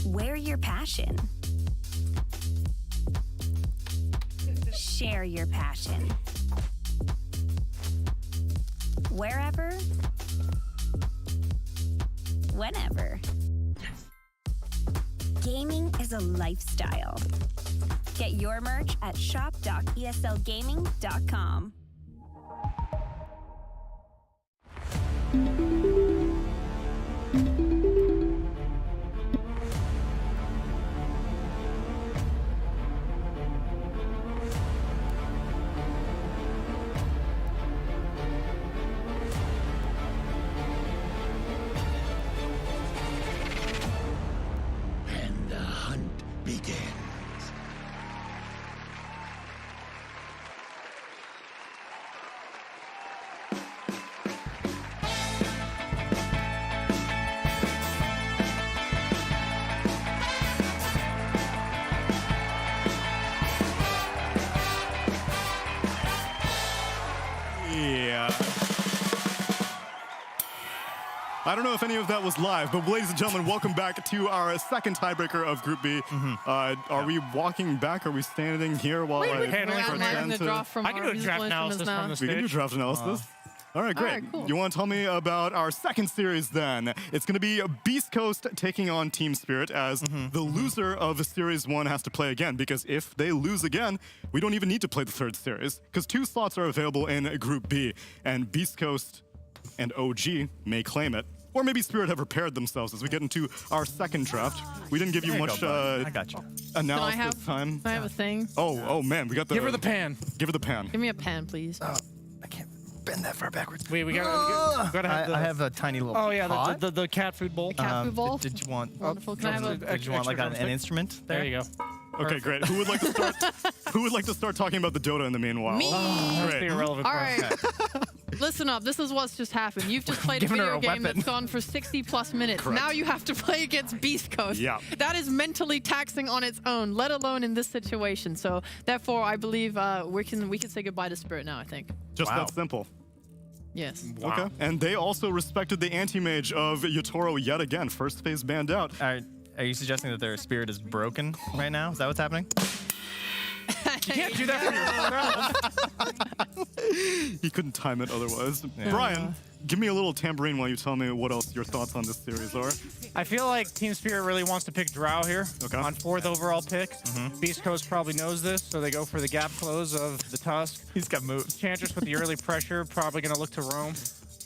Wear your passion. Share your passion. Wherever, whenever. Gaming is a lifestyle. Get your merch at shop.eslgaming.com. And the hunt begins. Yeah. I don't know if any of that was live, but ladies and gentlemen, welcome back to our second tiebreaker of Group B. Are we walking back? Are we standing here while I handling for pretend the to... draw from I can do a draft analysis from the We can do stage. draft analysis. All right, great. All right, cool. You want to tell me about our second series then? It's going to be Beast Coast taking on Team Spirit as the loser of Series 1 has to play again, because if they lose again, we don't even need to play the third series, because 2 slots are available in Group B, and Beast Coast and OG may claim it. Or maybe Spirit have prepared themselves as we get into our second draft. We didn't give you There you much go, bud. I got you. analysis time. I have a thing. Oh man, we got the... Give her the pan. Give her the pan. Give me a pen, please. I can't bend that far backwards. We gotta have I have a tiny little Oh yeah, pot. the cat food bowl. Cat food bowl. Did you want? Wonderful. Can I have a... Did you want like an instrument there? There you go. Okay, great. Who would like to start? Who would like to start talking about the Dota in the meanwhile? Me. That's the Great. irrelevant All part. right. Listen up. This is what's just happened. You've just played a Giving her video a game weapon. that's gone for 60+ minutes. Correct. Now you have to play against Beast Coast. Yeah. That is mentally taxing on its own, let alone in this situation. So therefore, I believe we can say goodbye to Spirit now, I think. Just Wow. that simple. Yes. Wow. Okay. And they also respected the anti-mage of Yotoro yet again. First phase banned out. Are you suggesting that their spirit is broken right now? Is that what's happening? You can't do that for yourself. He couldn't time it otherwise. Brian, give me a little tambourine while you tell me what else your thoughts on this series are. I feel like Team Spirit really wants to pick Drow here Okay. on 4th overall pick. Beast Coast probably knows this, so they go for the gap close of the Tusk. He's got moves. Enchantress with the early pressure, probably going to look to roam.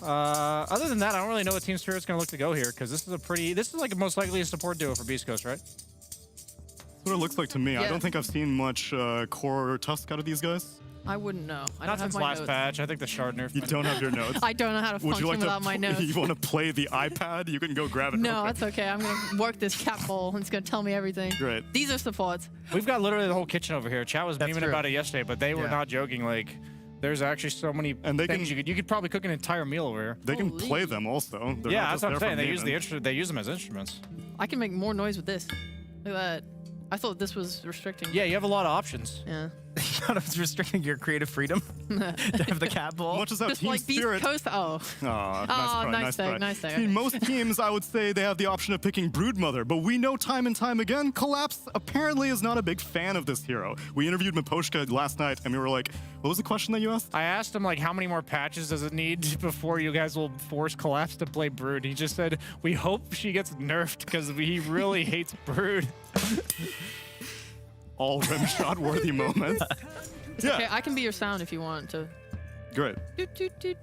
Other than that, I don't really know what Team Spirit's going to look to go here, because this is like most likely a support duo for Beast Coast, right? That's what it looks like to me. I Yeah. don't think I've seen much core Tusk out of these guys. I wouldn't know. I Not don't have since my last notes. patch. I think the shard nerf. You don't have your notes. I don't know how to Would function you like without to? my notes. You want to play the iPad? You can go grab it. No, Okay. that's okay. I'm going to work this cat bowl. It's going to tell me everything. Great. These are supports. We've got literally the whole kitchen over here. Chat was That's memeing true. about it yesterday, but they were Yeah. not joking. Like, there's actually so many And they things can- you could probably cook an entire meal over here. They can Holy. play them also. They're Yeah, not that's just what I'm there saying. for They use naming. they use them as instruments. I can make more noise with this. Look at that. I thought this was restricting. Yeah, you have a lot of options. Yeah. You thought it was restricting your creative freedom to have the cat bowl? Much as how Just Team like Beast Spirit. Coast. Oh. Aw, Oh, nice try. nice tag. See, most teams, I would say, they have the option of picking Broodmother, but we know time and time again, Collapse apparently is not a big fan of this hero. We interviewed Miposhka last night, and we were like, what was the question that you asked? I asked him, like, how many more patches does it need before you guys will force Collapse to play Brood? He just said, we hope she gets nerfed because he really hates Brood. All rim shot worthy moments. Yeah, Okay, I can be your sound if you want to. great. Doot, doot, doot.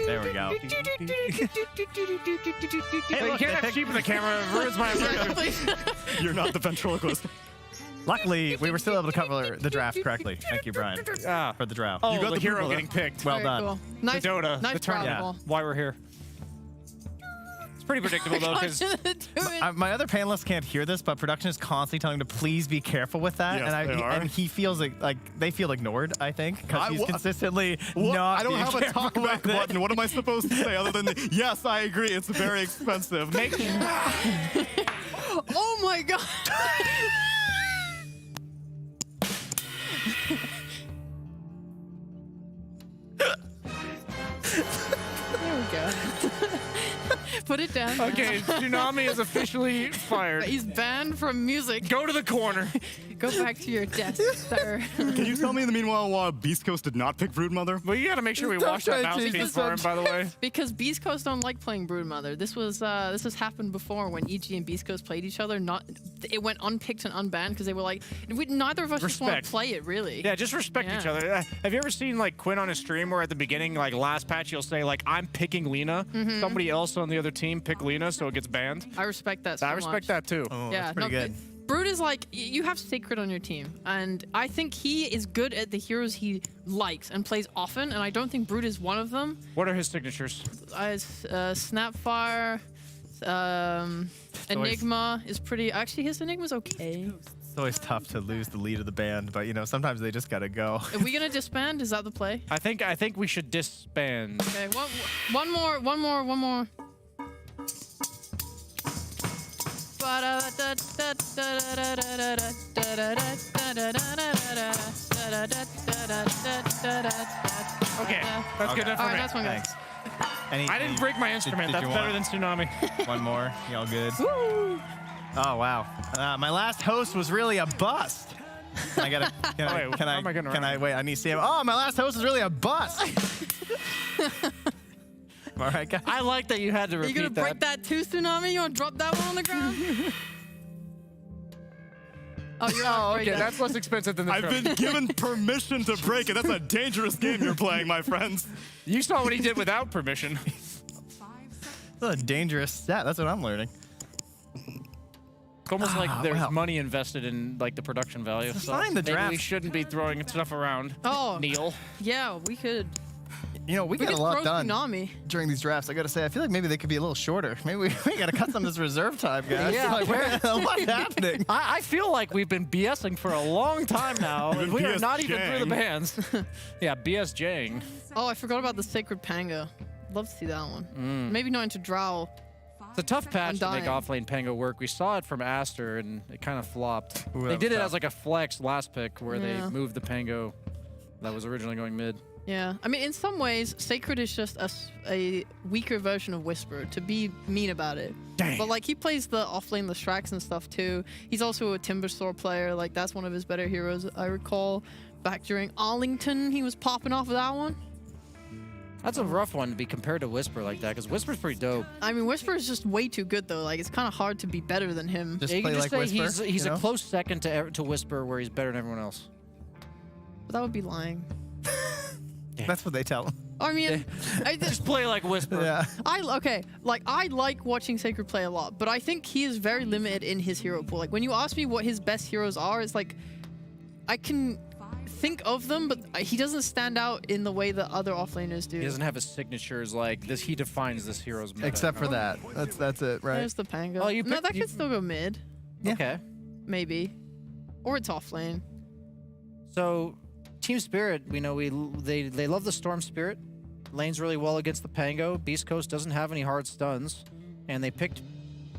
There we go. Hey, you can't have sheep in the camera. It ruins my immersion. You're not the ventriloquist. Luckily, we were still able to cover the draft correctly. Thank you, Brian, Ah. for the draft. Oh, You got the the hero Broodmother. getting picked. Well Very done. cool. Nice, The Dota, nice the tournament. travel. Why we're here. It's pretty predictable, though, because My other panelists can't hear this, but production is constantly telling him to please be careful with that. Yes, they are. And he feels like they feel ignored, I think, because he's wha- consistently What? not I don't being have a careful talk back with it. button. What am I supposed to say other than, yes, I agree, it's very expensive. Oh my god. Put it down. Okay, Tsunami is officially fired. He's banned from music. Go to the corner. Go back to your desk, sir. Can you tell me in the meanwhile why Beast Coast did not pick Broodmother? Well, you gotta make sure we Don't wash that try to change mouthpiece the for him, by the way. Because Beast Coast don't like playing Broodmother. This has happened before when EG and Beast Coast played each other. It went unpicked and unbanned because they were like, neither of us just want Respect. to play it, really. Yeah, just respect each other. Have you ever seen like Quinn on a stream where at the beginning, like last patch, you'll say like, I'm picking Lena. Somebody else on the other team pick Lena, so it gets banned. I respect that so I respect that too. Oh, Yeah, that's pretty good. Brood is like, you have Sacred on your team, and I think he is good at the heroes he likes and plays often, and I don't think Brood is one of them. What are his signatures? Snapfire, Enigma is pretty. Actually, his Enigma's okay. It's always tough to lose the lead of the band, but you know sometimes they just gotta go. Are we gonna disband? Is that the play? I think we should disband. Okay, one more. Okay, that's good enough for All right, me. that's one, guys. Thanks. I didn't break my instrument. did That's you better want- than Tsunami. One more. Y'all good? Oh wow. My last host was really a bust. I gotta. Can I? Wait, Can how I? am I gonna Can I? write? Wait. I need to see him. Oh, my last host was really a bust. All right, guys. I like that you had to Are you repeat gonna break that too, Tsunami? You wanna drop that one on the ground? Oh, you're not Okay, that's less expensive than the I've truck. been given permission to break it. That's a dangerous game you're playing, my friends. You saw what he did without permission. That's a dangerous set. That's what I'm learning. It's almost like there's wow. money invested in like the production value. So sign the maybe we draft. shouldn't be throwing stuff around. Oh, Neil. yeah, we could. You know, we We got could a lot throw done Tsunami. during these drafts. I gotta say, I feel like maybe they could be a little shorter. Maybe we gotta cut some of this reserve time, guys. Yeah, Like, what's happening? I feel like we've been BSing for a long time now, and we are not even through the bands. Yeah, BSJing. Oh, I forgot about the Sacred Panga. Love to see that one. Maybe not into Drow. It's a tough patch to make dying. offlane Pango work. We saw it from Aster, and it kind of flopped. Ooh, They that did was it tough. as like a flex last pick, where Yeah. they moved the Pango that was originally going mid. Yeah, I mean, in some ways, Sacred is just a weaker version of Whisper, to be mean about it. Dang. But, like, he plays the offlane, the Shraks and stuff, too. He's also a Timbersaw player. Like, that's one of his better heroes, I recall. Back during Arlington, he was popping off of that one. That's a rough one to be compared to Whisper like that, because Whisper's pretty dope. I mean, Whisper is just way too good, though. Like, it's kind of hard to be better than him. Just Yeah, you play can just like say Whisper. he's you a know? close second to Whisper, where he's better than everyone else. But that would be lying. That's what they tell them. I mean, Just play like Whisper. Yeah. I like watching Sacred play a lot, but I think he is very limited in his hero pool. Like, when you ask me what his best heroes are, it's like I can think of them, but he doesn't stand out in the way that other offlaners do. He doesn't have his signatures like this. He defines this hero's meta. Except for that. That's it, right? There's the Pango. Oh, you no, picked- that you- could still go mid, Okay. maybe, or it's offlane. So, Team Spirit, we know they love the Storm Spirit. Lanes really well against the Pango. Beast Coast doesn't have any hard stuns, and they picked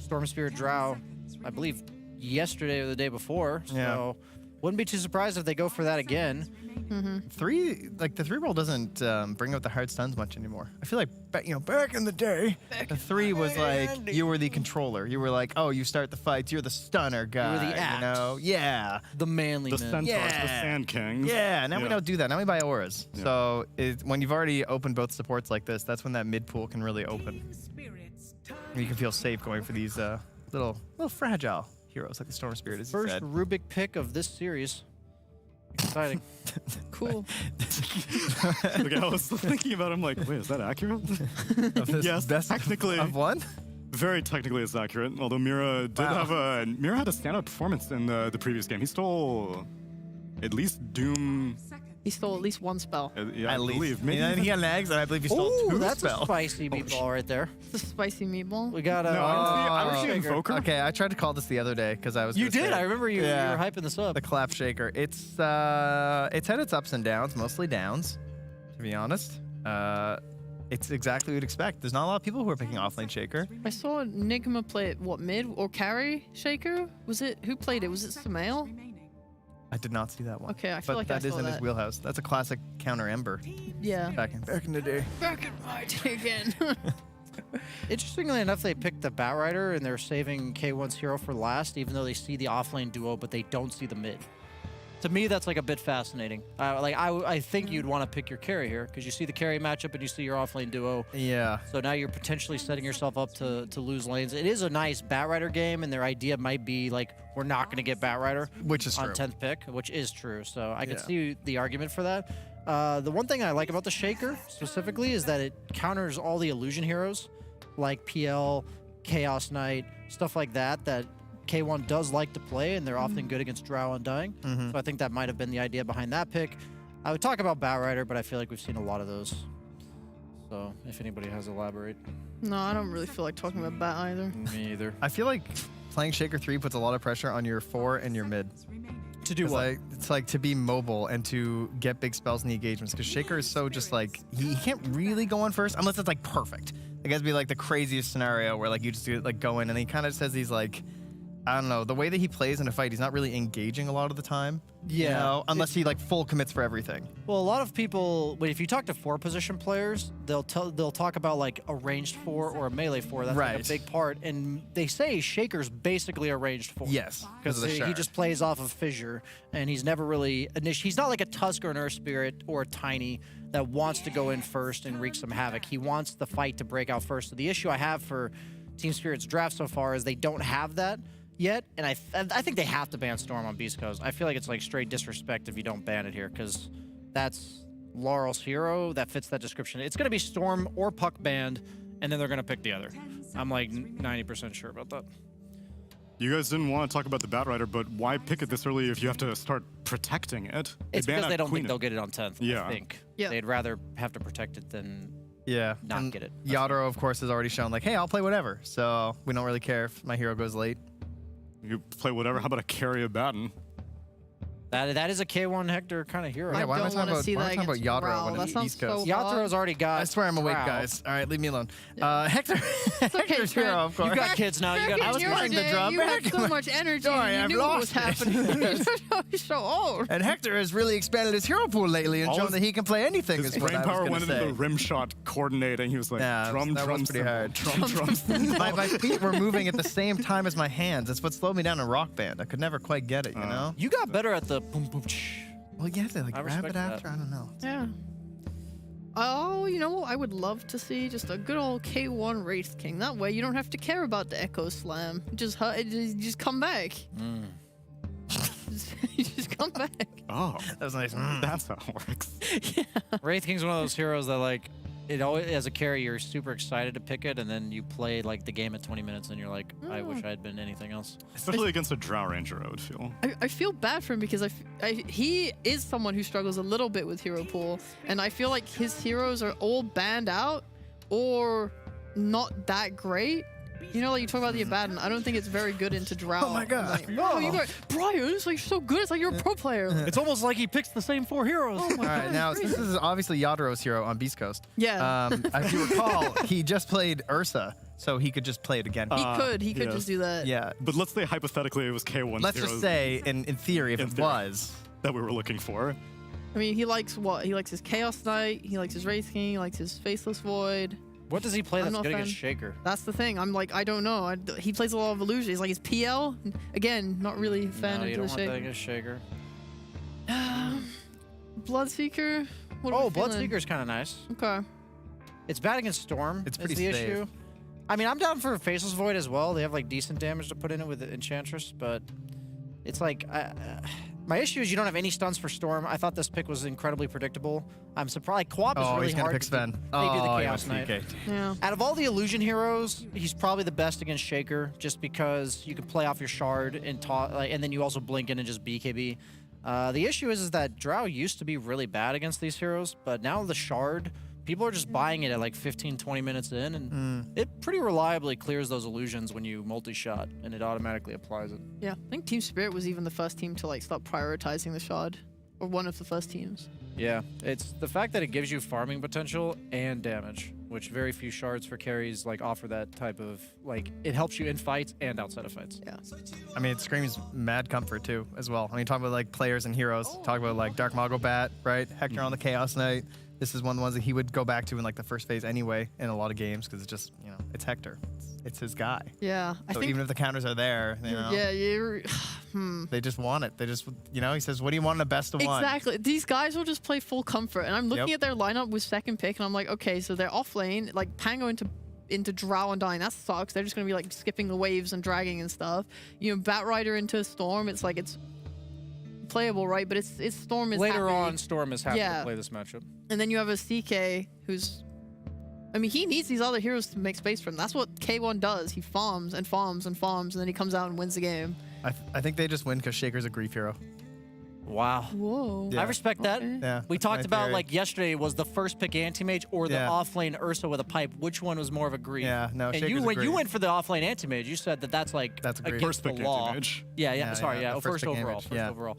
Storm Spirit Drow, I believe, yesterday or the day before. Yeah. So, wouldn't be too surprised if they go for that again. The 3 roll doesn't bring out the hard stuns much anymore. I feel like back in the day, the 3 was like you were the controller. You were like, oh, you start the fights, you're the stunner guy. were the act. You know? Yeah. The manly The men. Centaurs, the Yeah. Sand Kings. Yeah. Now we Yeah. don't do that. Now we buy auras. So when you've already opened both supports like this, that's when that mid pool can really open. And you can feel safe going for these little fragile heroes like the Storm Spirit, as you First said. Rubik pick of this series. Exciting. Cool. Like, I was thinking about it, I'm like, wait, is that accurate? Of this Yes, best technically. of one. Very technically, it's accurate. Although Mira did Wow. Mira had a standout performance in the previous game. He stole at least Doom. He stole at least one spell. Yeah, I At least. believe. Maybe And he had an eggs, and I believe he stole Ooh, 2 that's a spells. spicy meatball right there. It's a spicy meatball. We got a. No, I was the shaker. Invoker. Okay, I tried to call this the other day because I was. You gonna did. say- I remember you, Yeah. you were hyping this up. The clap shaker. It's had its ups and downs, mostly downs, to be honest. It's exactly what you'd expect. There's not a lot of people who are picking offlane shaker. I saw Nigma play it, what, mid or carry Shaker? Was it, who played it? Was it Samael? I did not see that one. Okay, I feel but like I that is saw in his that. wheelhouse. That's a classic counter Ember Yeah. back in the day. Back in my day again. Interestingly enough, they picked the Batrider and they're saving K1's hero for last, even though they see the offlane duo, but they don't see the mid. To me, that's like a bit fascinating. I think you'd want to pick your carry here because you see the carry matchup and you see your offlane duo. Yeah. So now you're potentially setting yourself up to lose lanes. It is a nice Batrider game, and their idea might be like, we're not going to get Batrider, Which is on true. 10th pick, which is true. So I can Yeah. see the argument for that. The one thing I like about the Shaker specifically is that it counters all the illusion heroes like PL, Chaos Knight, stuff like that K1 does like to play, and they're often good against Drow Undying. So I think that might have been the idea behind that pick. I would talk about Batrider, but I feel like we've seen a lot of those. So if anybody has to elaborate. No, I don't really feel like talking about Bat either. Me either. I feel like playing Shaker 3 puts a lot of pressure on your 4 and your mid. To do what? It's like to be mobile and to get big spells in the engagements, because Shaker is so just like, he can't really go on first unless it's like perfect. It has to be like the craziest scenario where like you just like go in, and he kind of says he's like, I don't know, the way that he plays in a fight, he's not really engaging a lot of the time. Yeah. You know, unless he like full commits for everything. Well, a lot of people, if you talk to 4-position players, they'll talk about like a ranged 4 or a melee 4. That's like a Right. big part, and they say Shaker's basically a ranged 4. Yes, because of the he shard. just plays off of Fissure, and he's never really he's not like a Tusk or an Earth Spirit or a Tiny that wants to go in first and wreak some havoc. He wants the fight to break out first. So the issue I have for Team Spirit's draft so far is they don't have that yet, and I think they have to ban Storm on Beast Coast. I feel like it's like straight disrespect if you don't ban it here, because that's Laurel's hero that fits that description. It's going to be Storm or Puck banned, and then they're going to pick the other. I'm like 90% sure about that. You guys didn't want to talk about the Batrider, but why pick it this early if you have to start protecting it? It's ban because at they don't Queen think they'll get it on 10th, Yeah. I think. Yeah. They'd rather have to protect it than Yeah. not and get it. Yadro, of course, has already shown like, hey, I'll play whatever. So we don't really care if my hero goes late. You play whatever. How about a carry a baton? That is a K1 Hector kind of hero. Yeah, I why am I don't talking want to about- see why am I that talking about against Yadro Drow. when That it's sounds East Coast? so Yatro's already got. I swear I'm awake, Drow. guys. All right, leave me alone. Hector, Hector's Trent. hero, of course. You got kids now. You got. I was Your playing the day, drum you had back. so much energy. Sorry, and you I've knew what was lost it. happening. You're so old. And Hector has really expanded his hero pool lately and All shown his- that he can play anything. His Is what brain I was power gonna went say. into the rim shot coordinating. He was like, Yeah, drum, that drum, was pretty cymbal, hard. drum, drum, cymbal. my feet were moving at the same time as my hands. That's what slowed me down in Rock Band. I could never quite get it, you know? You got better at the boom boom. Shh. Well, you have to like I grab respect it that. after. I don't know. Yeah. Oh, you know what? I would love to see just a good old K1 Wraith King. That way you don't have to care about the Echo Slam. Just come back. You just come back. Oh, That was nice. that's how it works. Wraith King's one of those heroes that like. It always, as a carry, you're super excited to pick it, and then you play like the game at 20 minutes, and you're like, I wish I had been anything else. Especially against a Drow Ranger, I would feel. I feel bad for him because he is someone who struggles a little bit with hero pool, and I feel like his heroes are all banned out or not that great. You know, like you talk about the Abaddon, I don't think it's very good into Drow. Oh my God. Like, no, you got Brian. It's like so good. It's like you're a pro player. It's almost like he picks the same 4 heroes. Oh my All right, God, now it's this crazy. is obviously Yadro's hero on Beast Coast. Yeah. As you recall, he just played Ursa, so he could just play it again. He could yes. just do that. Yeah. But let's say hypothetically it was K1 Let's just say, in theory, if In it theory. was. that we were looking for. I mean, he likes what? He likes his Chaos Knight. He likes his Wraith King. He likes his Faceless Void. What does he play I'm that's not good a against fan. Shaker? That's the thing. I'm like, I don't know. He plays a lot of illusion. He's like his PL. Again, not really a fan No, of you the don't want that Shaker. against Shaker. Bloodseeker. What are Oh, we feeling? Bloodseeker's kind of nice. Okay. It's bad against Storm. It's is pretty the safe. issue. I mean, I'm down for Faceless Void as well. They have like decent damage to put in it with the Enchantress, but it's like my issue is you don't have any stuns for Storm. I thought this pick was incredibly predictable. I'm surprised. Co-op is Oh, really he's gonna hard. pick Sven. They do Oh, the he Chaos went Knight. PK. Yeah. Out of all the illusion heroes, he's probably the best against Shaker, just because you can play off your shard and and then you also blink in and just BKB. The issue is that Drow used to be really bad against these heroes, but now the shard, people are just buying it at like 15, 20 minutes in, and it pretty reliably clears those illusions when you multi-shot, and it automatically applies it. Yeah. I think Team Spirit was even the first team to like start prioritizing the shard, or one of the first teams. Yeah, it's the fact that it gives you farming potential and damage, which very few shards for carries like offer that type of, like, it helps you in fights and outside of fights. Yeah. I mean, it screams mad comfort too, as well. I mean, talk about like players and heroes. Talk about like Dark Mago Bat, right? Hector on the Chaos Knight, This is one of the ones that he would go back to in like the first phase anyway in a lot of games because it's just, you know, it's Hector. It's his guy. Yeah, I So think. even if the counters are there, you know, Yeah, you're. they just want it. They just, you know, he says, what do you want in a best of one? Exactly. These guys will just play full comfort, and I'm looking Yep. at their lineup with second pick, and I'm like, okay, so they're off lane, like Pango into Drow and Dying. That sucks. They're just gonna be like skipping the waves and dragging and stuff. You know, Batrider into Storm. It's like it's playable, right? But it's Storm is Later happy. on, Storm is happy Yeah. to play this matchup. And then you have a CK who's. I mean, he needs these other heroes to make space for him. That's what K1 does. He farms and farms and farms, and then he comes out and wins the game. I think they just win because Shaker's a grief hero. Wow. Whoa. Yeah. I respect that. Okay. Yeah. We that's talked my about theory. like yesterday was the first pick anti-mage or the Yeah. offlane Ursa with a pipe. Which one was more of a grief? Yeah, no, And Shaker's you a when you grief. went for the offlane anti-mage, you said that that's like That's a grief. against First the pick law. anti-mage. Yeah, Yeah, sorry, yeah, yeah. the First first pick overall. image, First yeah. overall.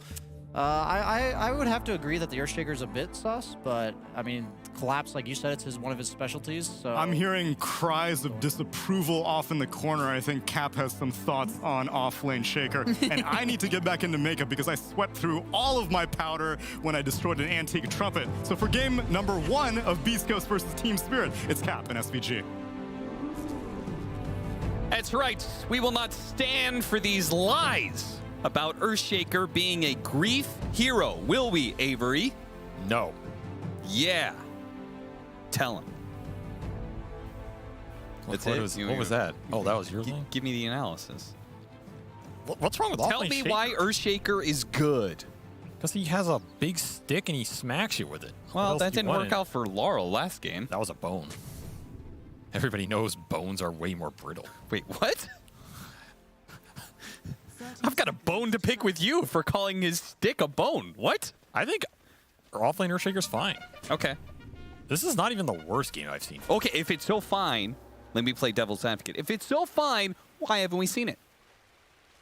I would have to agree that the Earthshaker's a bit sus, but I mean, collapse, like you said, it's one of his specialties. So I'm hearing cries of disapproval off in the corner. I think Cap has some thoughts on off-lane Shaker. And I need to get back into makeup because I swept through all of my powder when I destroyed an antique trumpet. So for game number 1 of Beast Coast versus Team Spirit, it's Cap and SVG. That's right. We will not stand for these lies about Earthshaker being a grief hero. Will we, Avery? No. Yeah. Tell him. That's What it? was, You- what was that? Oh, that was your G- line? Give me the analysis. What's wrong with Tell me why Earthshaker is good. Because he has a big stick and he smacks you with it. What Well, else that do you didn't want work in it? out for Laurel last game. That was a bone. Everybody knows bones are way more brittle. Wait, what? I've got a bone to pick with you for calling his stick a bone. What? I think offlane Earthshaker's fine. Okay. This is not even the worst game I've seen. Okay, if it's so fine, let me play devil's advocate. If it's so fine, why haven't we seen it?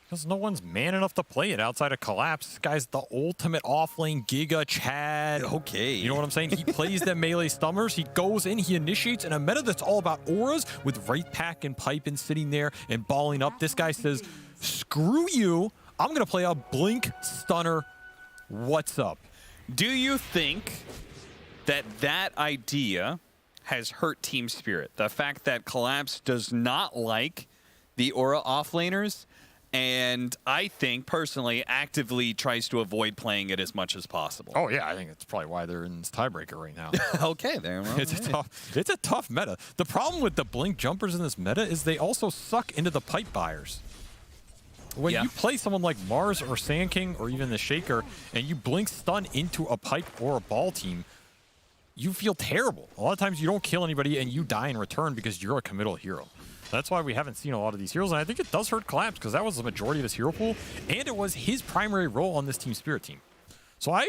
Because no one's man enough to play it outside of Collapse. This guy's the ultimate offlane Giga Chad. Okay. You know what I'm saying? He plays the melee stummers. He goes in, he initiates in a meta that's all about auras with Wraith Pack and Pipe and sitting there and balling up. This guy says, screw you. I'm going to play a Blink Stunner. What's up? Do you think that that idea has hurt Team Spirit? The fact that Collapse does not like the aura offlaners, and I think personally actively tries to avoid playing it as much as possible. Oh, yeah. I think that's probably why they're in this tiebreaker right now. Okay, there. Well, It's a tough meta. The problem with the Blink jumpers in this meta is they also suck into the pipe buyers. When Yeah. you play someone like Mars or Sand King or even the Shaker and you blink stun into a pipe or a ball team, you feel terrible. A lot of times you don't kill anybody and you die in return because you're a committal hero. That's why we haven't seen a lot of these heroes, and I think it does hurt Collapse because that was the majority of his hero pool, and it was his primary role on this Team Spirit team. So I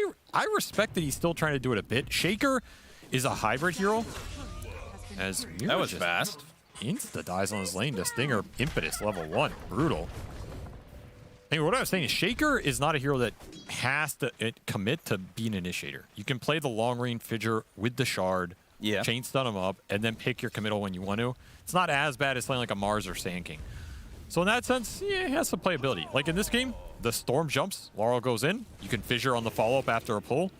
respect that he's still trying to do it a bit. Shaker is a hybrid hero. As that was just fast. Insta dies on his lane to Stinger. Impetus level 1. Brutal. Anyway, what I was saying is Shaker is not a hero that has to commit to be an initiator. You can play the long range Fidger with the shard, Yeah. chain stun him up, and then pick your committal when you want to. It's not as bad as playing like a Mars or Sand King. So in that sense, yeah, it has some playability. Like in this game, the Storm jumps, Laurel goes in, you can Fissure on the follow-up after a pull,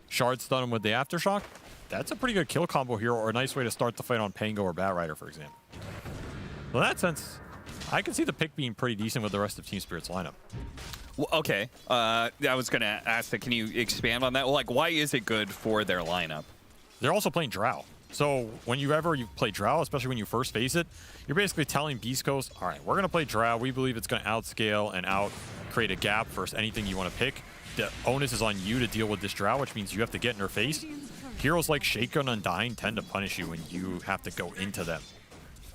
shard stun him with the Aftershock. That's a pretty good kill combo here, or a nice way to start the fight on Pango or Batrider, for example. So in that sense, I can see the pick being pretty decent with the rest of Team Spirit's lineup. Well, okay. I was going to ask that. Can you expand on that? Well, like, why is it good for their lineup? They're also playing Drow. So when you play Drow, especially when you first face it, you're basically telling Beast Coast, all right, we're going to play Drow. We believe it's going to outscale and create a gap versus anything you want to pick. The onus is on you to deal with this Drow, which means you have to get in their face. Heroes like Shaker and Undying tend to punish you when you have to go into them.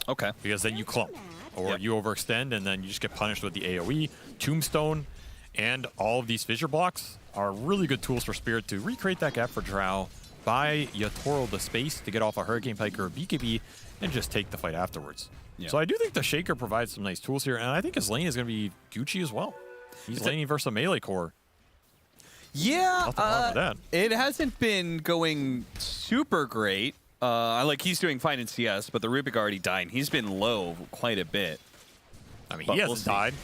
Okay. Because then you clump, or Yep. you overextend, and then you just get punished with the AoE. Tombstone and all of these fissure blocks are really good tools for Spirit to recreate that gap for Drow, buy Yatoro the space to get off a Hurricane Pike or a BKB, and just take the fight afterwards. Yeah. So I do think the Shaker provides some nice tools here, and I think his lane is going to be Gucci as well. He's laning versus a melee core. Yeah, Nothing wrong with that. it hasn't been going super great. He's doing fine in CS, but the Rubik already died. And he's been low quite a bit. I mean, But he we'll hasn't see. died.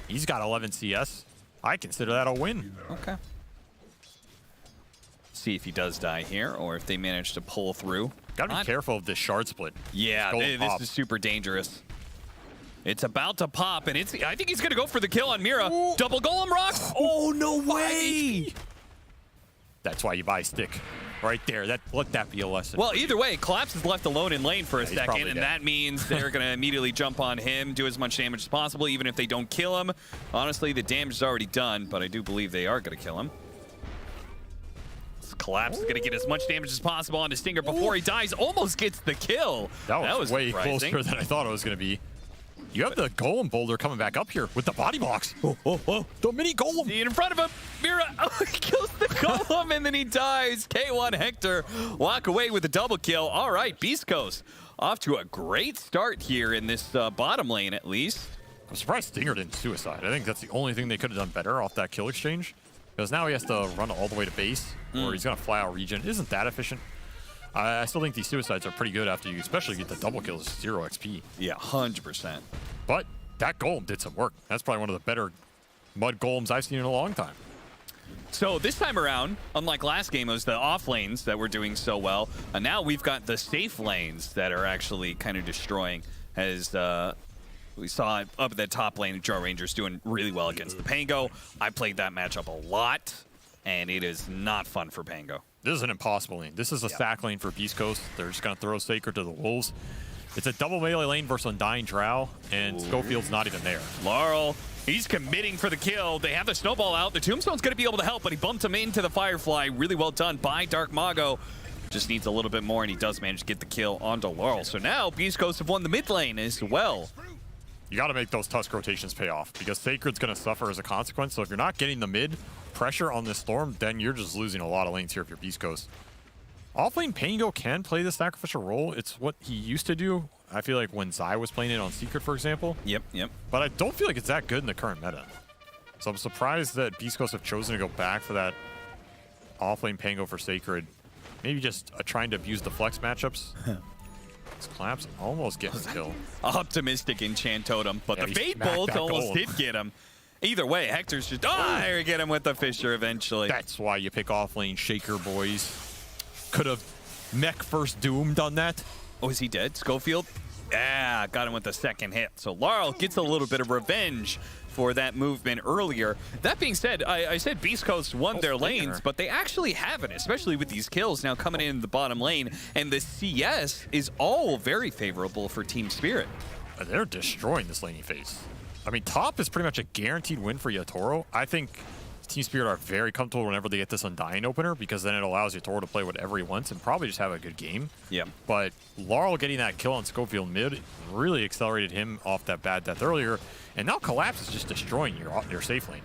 He's got 11 CS. I consider that a win. Okay. See if he does die here, or if they manage to pull through. Gotta be careful of this shard split. Yeah, this is super dangerous. It's about to pop, and I think he's gonna go for the kill on Mira. Ooh. Double Golem Rock. Oh, no way! That's why you buy stick. Right there. Let that be a lesson. Well, either way, Collapse is left alone in lane for a second, and dead. that means they're going to immediately jump on him, do as much damage as possible, even if they don't kill him. Honestly, the damage is already done, but I do believe they are going to kill him. Collapse is going to get as much damage as possible onto Stinger before he dies. Almost gets the kill. That was way surprising. closer than I thought it was going to be. You have the Golem Boulder coming back up here with the body box. Oh, the mini Golem. See it in front of him. Mira he kills the Golem, and then he dies. K1 Hector walk away with a double kill. All right, Beast Coast off to a great start here in this bottom lane, at least. I'm surprised Stinger didn't suicide. I think that's the only thing they could have done better off that kill exchange. Because now he has to run all the way to base, or he's going to fly out regen. It isn't that efficient. I still think these suicides are pretty good after you especially get the double kills, 0 XP. Yeah, 100%. But that golem did some work. That's probably one of the better mud golems I've seen in a long time. So this time around, unlike last game, it was the off lanes that were doing so well. And now we've got the safe lanes that are actually kind of destroying. As we saw up at the top lane, Joe Rangers doing really well against the Pango. I played that matchup a lot, and it is not fun for Pango. This is an impossible lane. This is a stack lane for Beast Coast. They're just going to throw Sacred to the Wolves. It's a double melee lane versus Undying Drow, and Schofield's not even there. Laurel, he's committing for the kill. They have the snowball out. The Tombstone's going to be able to help, but he bumped him into the Firefly. Really well done by Dark Mago. Just needs a little bit more, and he does manage to get the kill onto Laurel. So now Beast Coast have won the mid lane as well. You got to make those Tusk rotations pay off, because Sacred's going to suffer as a consequence. So if you're not getting the mid pressure on this Storm, then you're just losing a lot of lanes here if you're Beast Coast. Offlane Pango can play the sacrificial role. It's what he used to do. I feel like when Zai was playing it on Secret, for example. Yep. But I don't feel like it's that good in the current meta. So I'm surprised that Beast Coast have chosen to go back for that offlane Pango for Sacred. Maybe just trying to abuse the flex matchups. This Collapse almost gets the kill. Optimistic Enchant Totem, but the Fate Bolt almost did get him. Either way, Hector's just, there, get him with the Fisher eventually. That's why you pick offlane Shaker, boys. Could have Mech first Doom done that. Oh, is he dead? Schofield? Yeah, got him with the second hit. So Laurel gets a little bit of revenge for that movement earlier. That being said, I said Beast Coast won their lanes, but they actually haven't, especially with these kills now coming in the bottom lane. And the CS is all very favorable for Team Spirit. They're destroying this laning phase. I mean, top is pretty much a guaranteed win for Yatoro. I think Team Spirit are very comfortable whenever they get this Undying opener, because then it allows Yatoro to play whatever he wants and probably just have a good game. Yeah. But Laurel getting that kill on Schofield mid really accelerated him off that bad death earlier. And now Collapse is just destroying your safe lane.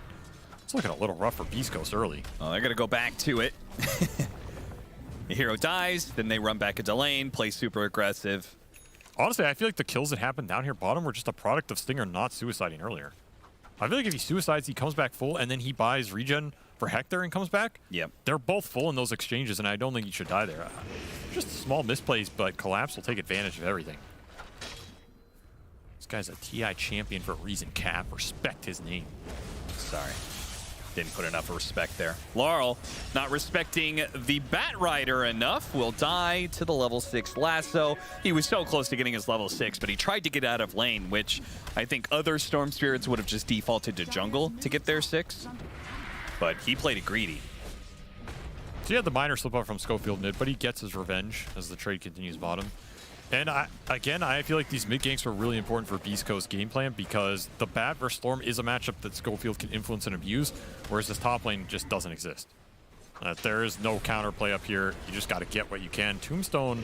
It's looking a little rough for Beast Coast early. Oh, they're going to go back to it. The hero dies, then they run back into lane, play super aggressive. Honestly, I feel like the kills that happened down here bottom were just a product of Stinger not suiciding earlier. I feel like if he suicides, he comes back full, and then he buys regen for Hector and comes back. Yep. They're both full in those exchanges, and I don't think he should die there. Just small misplays, but Collapse will take advantage of everything. This guy's a TI champion for a reason, Cap. Respect his name. Sorry. Didn't put enough respect there. Laurel, not respecting the Bat Rider enough, will die to the level 6 lasso. He was so close to getting his level 6, but he tried to get out of lane, which I think other Storm Spirits would have just defaulted to jungle to get their 6. But he played it greedy. So he had the minor slip up from Schofield mid, but he gets his revenge as the trade continues bottom. And I feel like these mid ganks were really important for Beast Coast game plan, because the Bat versus Storm is a matchup that Schofield can influence and abuse, whereas this top lane just doesn't exist. There is no counterplay up here. You just got to get what you can. Tombstone.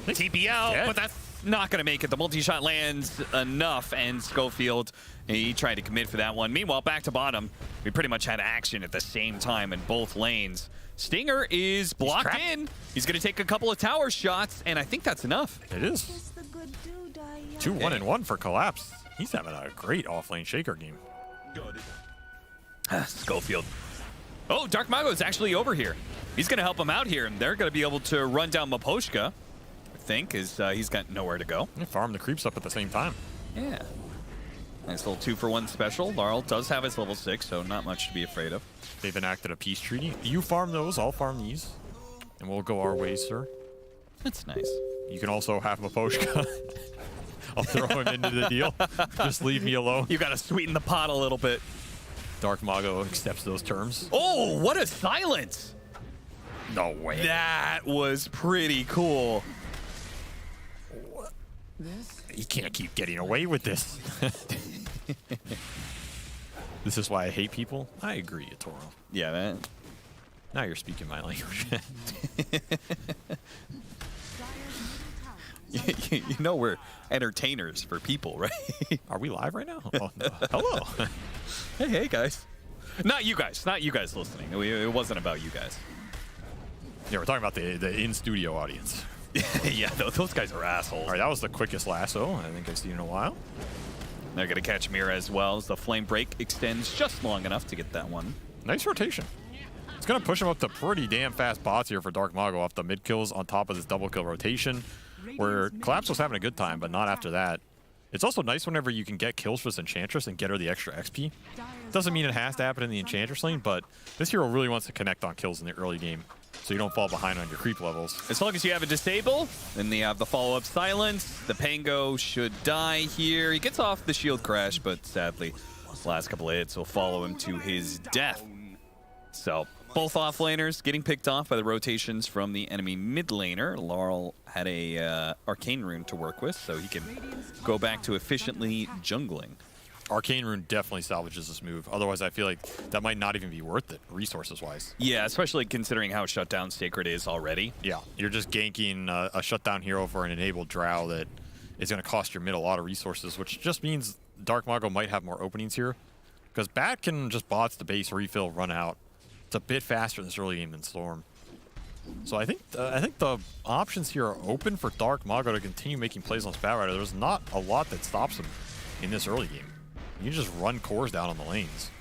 TP out, but that's not going to make it. The multi-shot lands enough, and Schofield, he tried to commit for that one. Meanwhile, back to bottom, we pretty much had action at the same time in both lanes. Stinger is blocked in. He's going to take a couple of tower shots, and I think that's enough. It is. 2-1-1 for Collapse. He's having a great offlane Shaker game. Schofield. Oh, Dark Mago is actually over here. He's going to help him out here, and they're going to be able to run down Maposhka, I think, as he's got nowhere to go. And farm the creeps up at the same time. Yeah. Nice little 2-for-1 special. Laurel does have his level 6, so not much to be afraid of. They've enacted a peace treaty. You farm those, I'll farm these. And we'll go our ways, sir. That's nice. You can also have Maposhka. I'll throw him into the deal. Just leave me alone. You got to sweeten the pot a little bit. Dark Mago accepts those terms. Oh, what a silence! No way. That was pretty cool. You can't keep getting away with this. This is why I hate people. I agree, Toro. Yeah, man. Now you're speaking my language. You know we're entertainers for people, right? Are we live right now? Oh, no. Hello. Hey, guys. Not you guys listening. It wasn't about you guys. Yeah, we're talking about the in-studio audience. Yeah, those guys are assholes. All right, that was the quickest lasso I think I've seen in a while. They're going to catch Mira as well as the flame break extends just long enough to get that one. Nice rotation. It's going to push him up to pretty damn fast bots here for Dark Mago off the mid kills on top of this double kill rotation, where Collapse was having a good time, but not after that. It's also nice whenever you can get kills for this Enchantress and get her the extra XP. Doesn't mean it has to happen in the Enchantress lane, but this hero really wants to connect on kills in the early game, so you don't fall behind on your creep levels. As long as you have a disable, then you have the follow-up silence. The Pango should die here. He gets off the shield crash, but sadly, the last couple of hits will follow him to his death. So both offlaners getting picked off by the rotations from the enemy mid laner. Laurel had a Arcane Rune to work with, so he can go back to efficiently jungling. Arcane Rune definitely salvages this move. Otherwise, I feel like that might not even be worth it, resources-wise. Yeah, especially considering how shut down Sacred is already. Yeah, you're just ganking a shutdown hero for an enabled drow that is going to cost your mid a lot of resources, which just means Dark Mago might have more openings here. Because Bat can just bots the base, refill, run out. It's a bit faster in this early game than Storm. So I think the options here are open for Dark Mago to continue making plays on Spat Rider. There's not a lot that stops him in this early game. You can just run cores down on the lanes.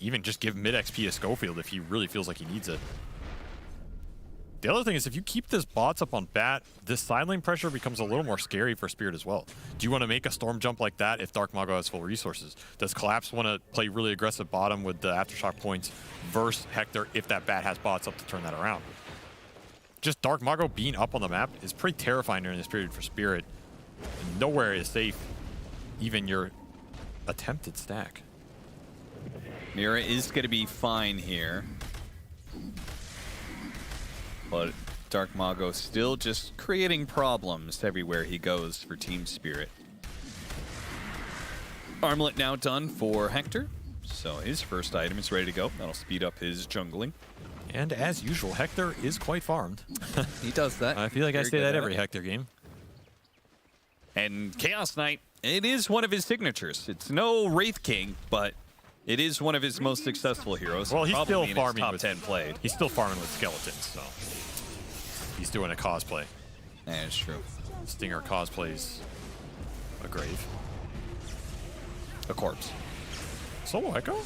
Even just give mid XP to Schofield if he really feels like he needs it. The other thing is, if you keep this bots up on Bat, this side lane pressure becomes a little more scary for Spirit as well. Do you want to make a Storm jump like that if Dark Mago has full resources? Does Collapse want to play really aggressive bottom with the Aftershock points versus Hector if that Bat has bots up to turn that around? Just Dark Mago being up on the map is pretty terrifying during this period for Spirit. And nowhere is safe, even your attempted stack. Mira is going to be fine here. But Dark Mago still just creating problems everywhere he goes for Team Spirit. Armlet now done for Hector. So his first item is ready to go. That'll speed up his jungling. And as usual, Hector is quite farmed. He does that. I feel like I Very say good that at every it. Hector game. And Chaos Knight, it is one of his signatures. It's no Wraith King, but it is one of his most successful heroes. Well, he's Probably still in his farming top with 10 played. He's still farming with skeletons, so he's doing a cosplay. That's true. Stinger cosplays a grave. A corpse. Solo Echo?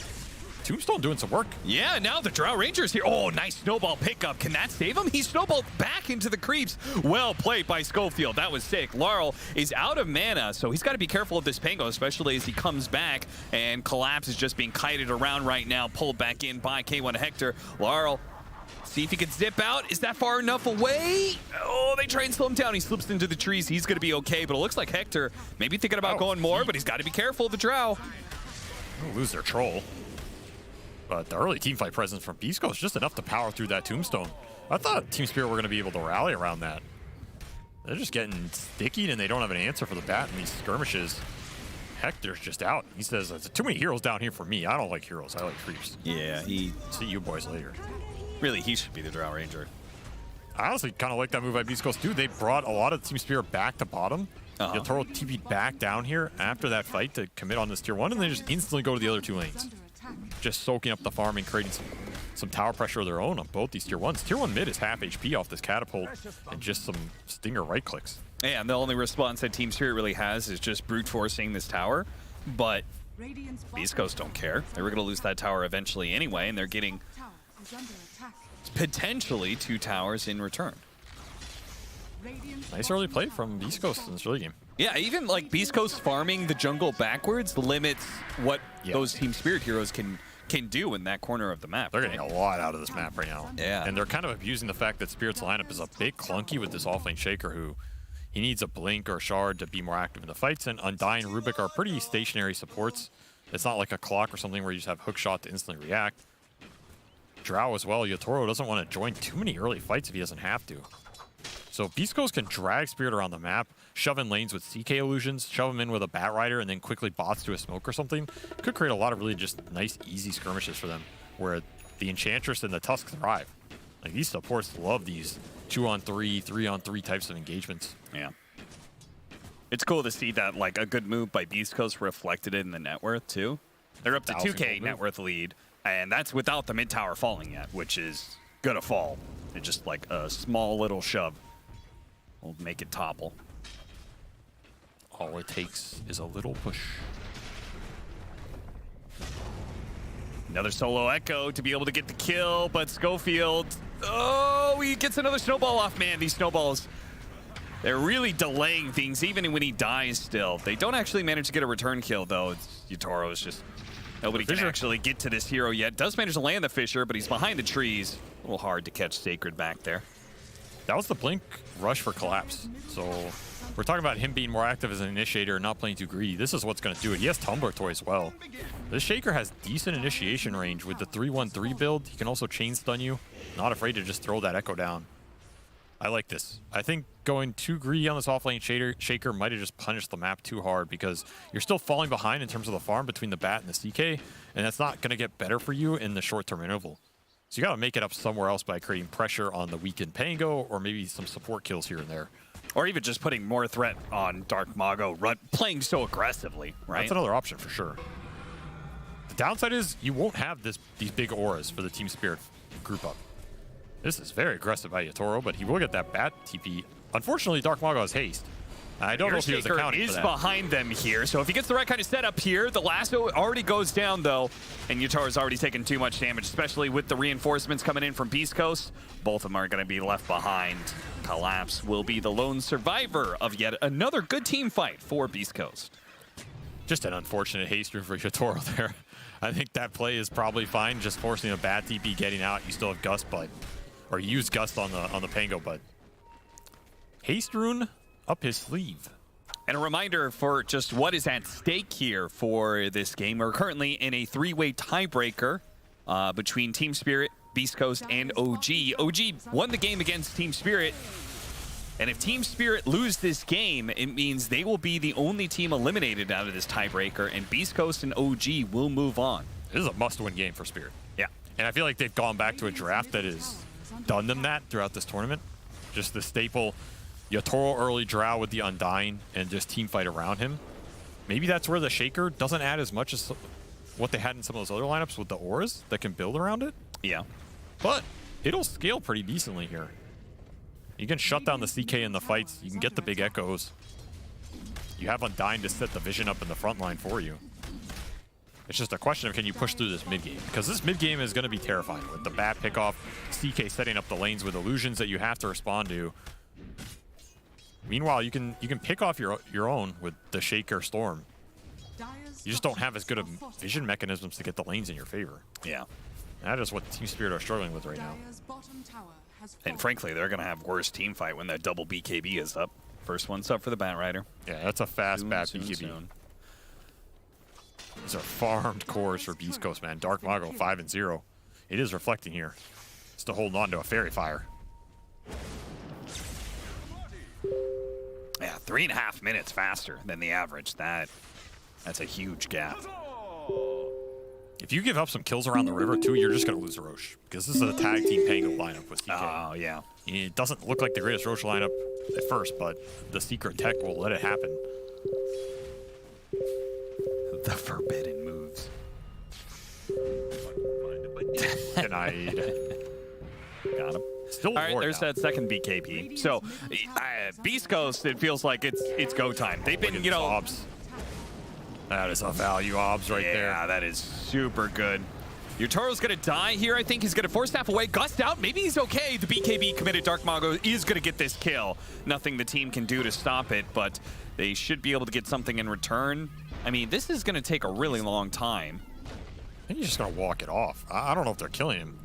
Tombstone doing some work. Yeah, now the Drow Ranger's here. Oh, nice snowball pickup. Can that save him? He snowballed back into the creeps. Well played by Schofield. That was sick. Laurel is out of mana, so he's got to be careful of this Pango, especially as he comes back. And Collapse is just being kited around right now, pulled back in by K1 Hector. Laurel, see if he can zip out. Is that far enough away? Oh, they try and slow him down. He slips into the trees. He's going to be okay, but it looks like Hector maybe thinking about going more, but he's got to be careful of the Drow. They'll lose their troll. But the early teamfight presence from Beast Coast just enough to power through that Tombstone. I thought Team Spirit were going to be able to rally around that. They're just getting sticky and they don't have an answer for the Bat in these skirmishes. Hector's just out. He says, "There's too many heroes down here for me. I don't like heroes. I like creeps." Yeah, See you boys later. really, he should be the Drow Ranger. I honestly kind of like that move by Beast Coast too. They brought a lot of Team Spirit back to bottom. Yotaro TP'd back down here after that fight to commit on this tier 1, and they just instantly go to the other two lanes. Just soaking up the farm and creating some tower pressure of their own on both these tier 1s. Tier 1 mid is half HP off this catapult and just some Stinger right clicks. Yeah, and the only response that Team Spirit really has is just brute forcing this tower. But Beast Coast don't care. They were going to lose that tower eventually anyway, and they're getting potentially 2 towers in return. Nice early play from Beast Coast in this early game. Yeah, even like Beast Coast farming the jungle backwards limits what those Team Spirit heroes can can do in that corner of the map. They're getting a lot out of this map right now. Yeah. And they're kind of abusing the fact that Spirit's lineup is a bit clunky with this offlane Shaker, who he needs a blink or shard to be more active in the fights, and Undyne and Rubik are pretty stationary supports. It's not like a clock or something where you just have hook shot to instantly react. Drow as well. Yotaro doesn't want to join too many early fights if he doesn't have to. So Beast Coast can drag Spirit around the map, shove in lanes with CK illusions, shove him in with a Bat Rider, and then quickly bots to a smoke or something. Could create a lot of really just nice, easy skirmishes for them, where the Enchantress and the Tusk thrive. Like, these supports love these 2-on-3, 3-on-3 types of engagements. Yeah. It's cool to see that, like, a good move by Beast Coast reflected in the net worth, too. They're up to 2K net worth lead, and that's without the mid tower falling yet, which is gonna fall. It's just like a small little shove will make it topple. All it takes is a little push. Another solo Echo to be able to get the kill, but Schofield, oh, he gets another snowball off. Man, these snowballs, they're really delaying things even when he dies still. They don't actually manage to get a return kill, though. Yotaro is just, nobody can actually get to this hero yet. Does manage to land the Fisher, but he's behind the trees. A little hard to catch Sacred back there. That was the blink rush for Collapse. So we're talking about him being more active as an initiator and not playing too greedy. This is what's going to do it. He has Tumbler Toy as well. This Shaker has decent initiation range with the 3-1-3 build. He can also chain stun you. Not afraid to just throw that Echo down. I like this. I think going too greedy on this offlane Shaker might have just punished the map too hard, because you're still falling behind in terms of the farm between the Bat and the CK, and that's not going to get better for you in the short-term interval. So you got to make it up somewhere else by creating pressure on the weakened Pango, or maybe some support kills here and there. Or even just putting more threat on Dark Mago, playing so aggressively, right? That's another option for sure. The downside is you won't have these big auras for the Team Spirit group up. This is very aggressive by Yotaro, but he will get that Bat TP. Unfortunately, Dark Mago has haste. I don't know if he was accounting for that. Behind them here, so if he gets the right kind of setup here, the lasso already goes down though, and Yotaro's already taken too much damage, especially with the reinforcements coming in from Beast Coast. Both of them are going to be left behind. Collapse will be the lone survivor of yet another good team fight for Beast Coast. Just an unfortunate haste room for Yotaro there. I think that play is probably fine, just forcing a bad TP getting out. You still have Gust, but, or you use Gust on the Pango, but haste rune up his sleeve. And a reminder for just what is at stake here for this game. We're currently in a three-way tiebreaker between Team Spirit, Beast Coast, and OG. OG won the game against Team Spirit. And if Team Spirit lose this game, it means they will be the only team eliminated out of this tiebreaker, and Beast Coast and OG will move on. This is a must-win game for Spirit. Yeah. And I feel like they've gone back to a draft that has done them that throughout this tournament. Just the staple Yotaro early Drow with the Undyne and just team fight around him. Maybe that's where the Shaker doesn't add as much as what they had in some of those other lineups with the auras that can build around it. Yeah. But it'll scale pretty decently here. You can shut down the CK in the fights. You can get the big echoes. You have Undyne to set the vision up in the front line for you. It's just a question of can you push through this mid game, because this mid game is going to be terrifying with the Bat pickoff, CK setting up the lanes with illusions that you have to respond to. Meanwhile, you can pick off your own with the Shaker Storm. You just don't have as good of vision mechanisms to get the lanes in your favor. Yeah. That is what Team Spirit are struggling with right now. And frankly, they're going to have worse team fight when that double BKB is up. First one's up for the Bat Rider. Yeah, that's a fast Bat BKB. Soon. These are farmed cores for Beast Coast, man. Dark Mago 5-0. It is reflecting here. Still holding on to a Fairy Fire. Yeah, 3.5 minutes faster than the average. That's a huge gap. If you give up some kills around the river, too, you're just going to lose Roche. Because this is a tag team Pango lineup with CK. Oh, yeah. It doesn't look like the greatest Roche lineup at first, but the secret tech will let it happen. The forbidden moves. Denied. Got him. Still all right, there's that second BKB. So, Beast Coast, it feels like it's go time. They've been, you know... Obs. That is a value obs right there. Yeah, that is super good. Yotaro's going to die here. I think he's going to force staff away. Gust out. Maybe he's okay. The BKB committed Dark Mago is going to get this kill. Nothing the team can do to stop it, but they should be able to get something in return. I mean, this is going to take a really long time. think he's just gonna walk it off. I don't know if they're killing him.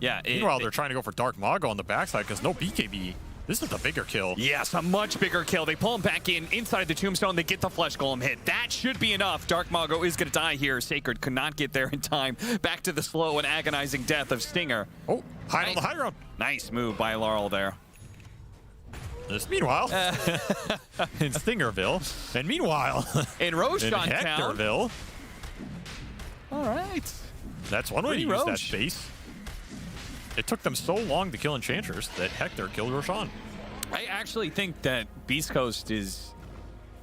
Yeah. Meanwhile, they're trying to go for Dark Mago on the backside because no BKB. This is the bigger kill. Yes, a much bigger kill. They pull him back in inside the tombstone. They get the flesh golem hit. That should be enough. Dark Mago is going to die here. Sacred could not get there in time. Back to the slow and agonizing death of Stinger. Oh, hide on the high ground. Nice move by Laurel there. Just meanwhile, in Stingerville, and meanwhile, in Roshan in Town. Hectorville. All right. That's one way to Pretty use that Roche. space. It took them so long to kill Enchanters that Hector killed Roshan. I actually think that Beast Coast is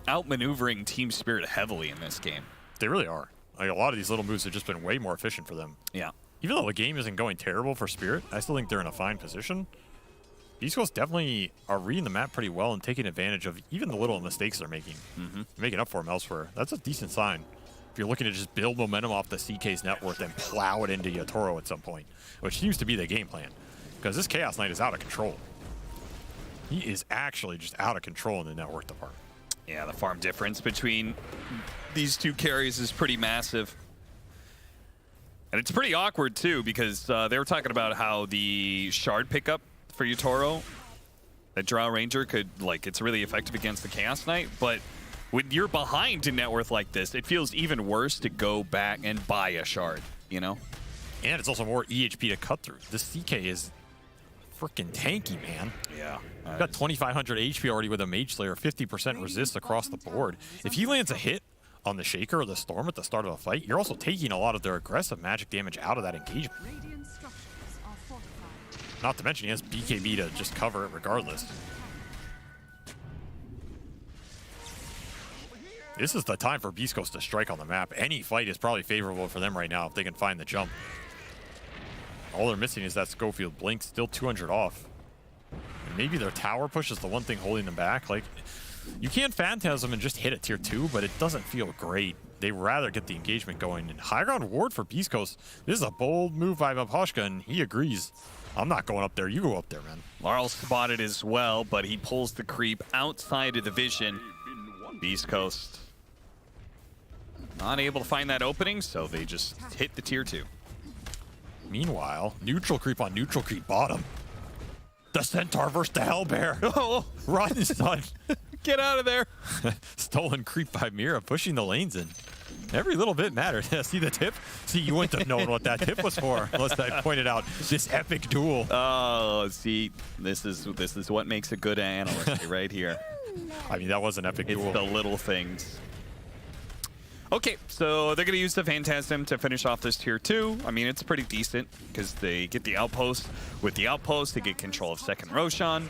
outmaneuvering Team Spirit heavily in this game. They really are. Like, a lot of these little moves have just been way more efficient for them. Yeah. Even though the game isn't going terrible for Spirit, I still think they're in a fine position. Beast Coast definitely are reading the map pretty well and taking advantage of even the little mistakes they're making. Making up for them elsewhere. That's a decent sign. If you're looking to just build momentum off the CK's net worth and plow it into Yatoro at some point, which seems to be the game plan. Because this Chaos Knight is out of control. He is actually just out of control in the net worth department. Yeah, the farm difference between these two carries is pretty massive. And it's pretty awkward, too, because they were talking about how the shard pickup for Yatoro, that Drow Ranger could, like, it's really effective against the Chaos Knight, but when you're behind in net worth like this, it feels even worse to go back and buy a shard, you know? And it's also more EHP to cut through. This CK is freaking tanky, man. Yeah. Got 2,500 HP already with a Mage Slayer, 50% resist across the board. If he lands a hit on the Shaker or the Storm at the start of a fight, you're also taking a lot of their aggressive magic damage out of that engagement. Not to mention he has BKB to just cover it regardless. This is the time for Beast Coast to strike on the map. Any fight is probably favorable for them right now if they can find the jump. All they're missing is that Schofield Blink, still 200 off. And maybe their tower push is the one thing holding them back. Like, you can Phantasm and just hit a tier 2, but it doesn't feel great. They'd rather get the engagement going. And high ground ward for Beast Coast. This is a bold move by Vaposhka, and he agrees. I'm not going up there. You go up there, man. Laurel spotted as well, but he pulls the creep outside of the vision. Beast Coast not able to find that opening, so they just hit the tier 2. Meanwhile, neutral creep on neutral creep bottom. The Centaur versus the Hellbear. Oh, Run, son. get out of there. Stolen creep by Mira, pushing the lanes in. Every little bit matters. See the tip? See, you wouldn't have known what that tip was for unless I pointed out this epic duel. Oh, see, this is what makes a good analyst right here. I mean, that was an epic It's duel. the little things. Okay, so they're going to use the Phantasm to finish off this tier 2. I mean, it's pretty decent because they get the outpost. With the outpost, they get control of second Roshan.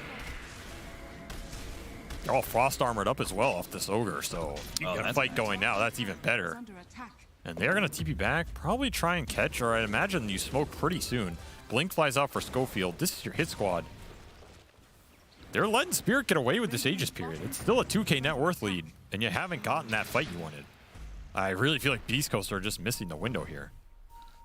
They're all frost armored up as well off this ogre, so you got a fight going now. That's even better. And they're going to TP back, probably try and catch, or I'd imagine you smoke pretty soon. Blink flies out for Schofield. This is your hit squad. They're letting Spirit get away with this Aegis period. It's still a 2k net worth lead, and you haven't gotten that fight you wanted. I really feel like Beast Coast are just missing the window here.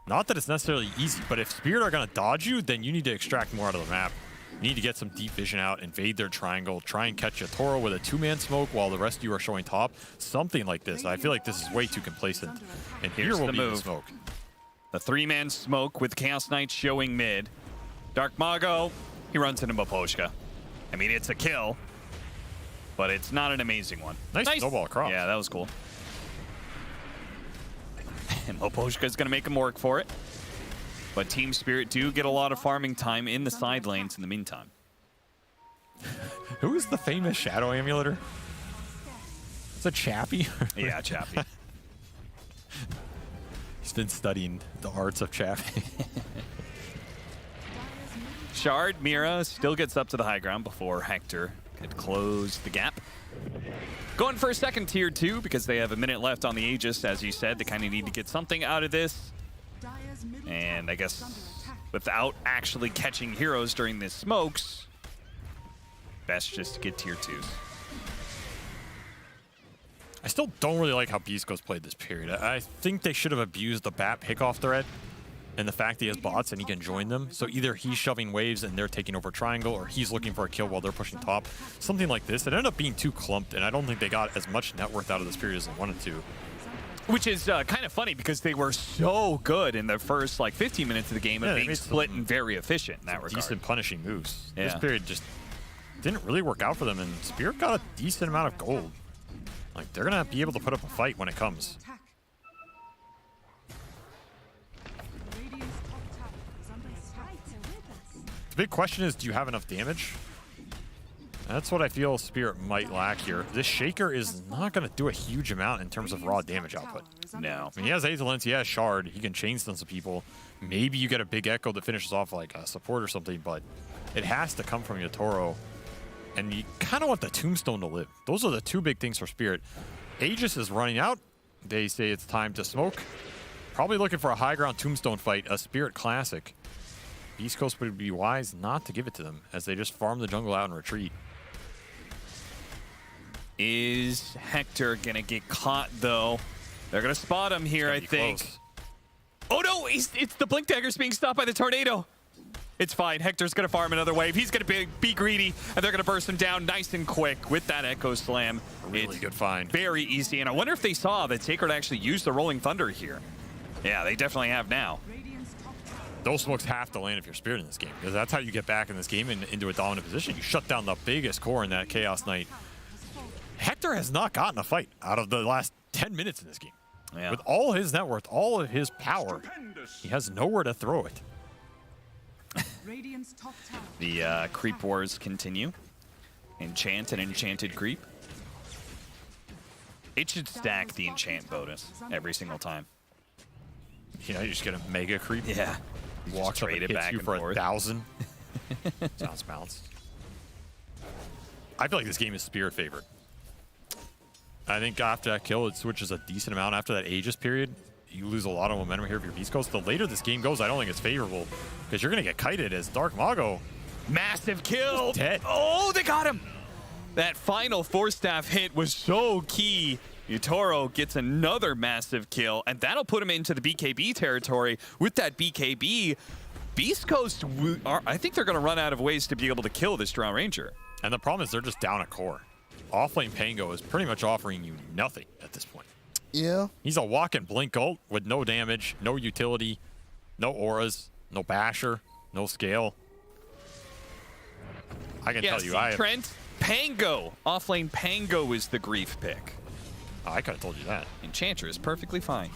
Not that it's necessarily easy, but if Spirit are going to dodge you, then you need to extract more out of the map. You need to get some deep vision out, invade their triangle, try and catch a Toro with a 2-man smoke while the rest of you are showing top. Something like this. I feel like this is way too complacent. And here will be the smoke. The 3-man smoke with Chaos Knight showing mid. Dark Mago, he runs into Maposhka. I mean, it's a kill, but it's not an amazing one. Nice snowball across. Yeah, that was cool. And Maposhka's going to make him work for it. But Team Spirit do get a lot of farming time in the side lanes in the meantime. Who is the famous Shadow Amulator? It's a Chappie? Yeah, Chappie. He's been studying the arts of Chappie. Shard, Mira still gets up to the high ground before Hector could close the gap. Going for a second tier 2 because they have a minute left on the Aegis. As you said, they kind of need to get something out of this. And I guess without actually catching heroes during the smokes, best just to get tier 2s. I still don't really like how Beast Coast played this period. I think they should have abused the BAT pickoff threat and the fact that he has bots and he can join them. So either he's shoving waves and they're taking over triangle, or he's looking for a kill while they're pushing top. Something like this. It ended up being too clumped, and I don't think they got as much net worth out of this period as they wanted to. Which is kind of funny because they were so good in the first like 15 minutes of the game of being split and very efficient in that regard. Decent punishing moves. Yeah. This period just didn't really work out for them, and Spirit got a decent amount of gold. Like, they're gonna be able to put up a fight when it comes. The big question is, do you have enough damage? That's what I feel Spirit might lack here. This Shaker is not going to do a huge amount in terms of raw damage output. No. I mean, he has Azelence, he has Shard, he can chain stun some people. Maybe you get a big Echo that finishes off like a support or something, but it has to come from Yatoro. And you kind of want the Tombstone to live. Those are the two big things for Spirit. Aegis is running out. They say it's time to smoke. Probably looking for a high ground Tombstone fight, a Spirit classic. Beast Coast would be wise not to give it to them as they just farm the jungle out and retreat. Is Hector going to get caught, though? They're going to spot him here, I think. Close. Oh, no! It's the Blink Dagger's being stopped by the Tornado. It's fine. Hector's going to farm another wave. He's going to be greedy, and they're going to burst him down nice and quick with that Echo Slam. Really good find. Very easy, and I wonder if they saw that Sacred actually used the Rolling Thunder here. Yeah, they definitely have now. Those smokes have to land if you're Spirit in this game, because that's how you get back in this game and into a dominant position. You shut down the biggest core in that Chaos Knight. Hector has not gotten a fight out of the last 10 minutes in this game. Yeah. With all his net worth, all of his power, he has nowhere to throw it. The creep wars continue. Enchant and enchanted creep. It should stack the enchant bonus every single time. You know, you just get a mega creep. Yeah. Walks up and hits you for 1,000. Sounds balanced. I feel like this game is Spirit favored. I think after that kill, it switches a decent amount. After that Aegis period, you lose a lot of momentum here if you're Beast Coast. The later this game goes, I don't think it's favorable because you're going to get kited as Dark Mago. Massive kill. Dead. Oh, they got him. That final Force Staff hit was so key. Yatoro gets another massive kill, and that'll put him into the BKB territory. With that BKB, Beast Coast, I think they're going to run out of ways to be able to kill this Drow Ranger. And the problem is they're just down a core. Offlane Pango is pretty much offering you nothing at this point. Yeah. He's a walk-in blink ult with no damage, no utility, no auras, no basher, no scale. I can tell you, Trent, Pango. Offlane Pango is the grief pick. Oh, I could have told you that. Enchanter is perfectly fine.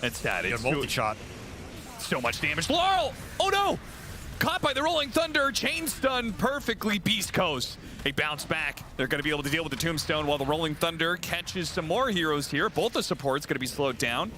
It's sad. It's It's a multi-shot. so much damage. Laurel! Oh no! Caught by the Rolling Thunder. Chain stun perfectly. Beast Coast. They bounce back. They're going to be able to deal with the Tombstone while the Rolling Thunder catches some more heroes here. Both the supports going to be slowed down.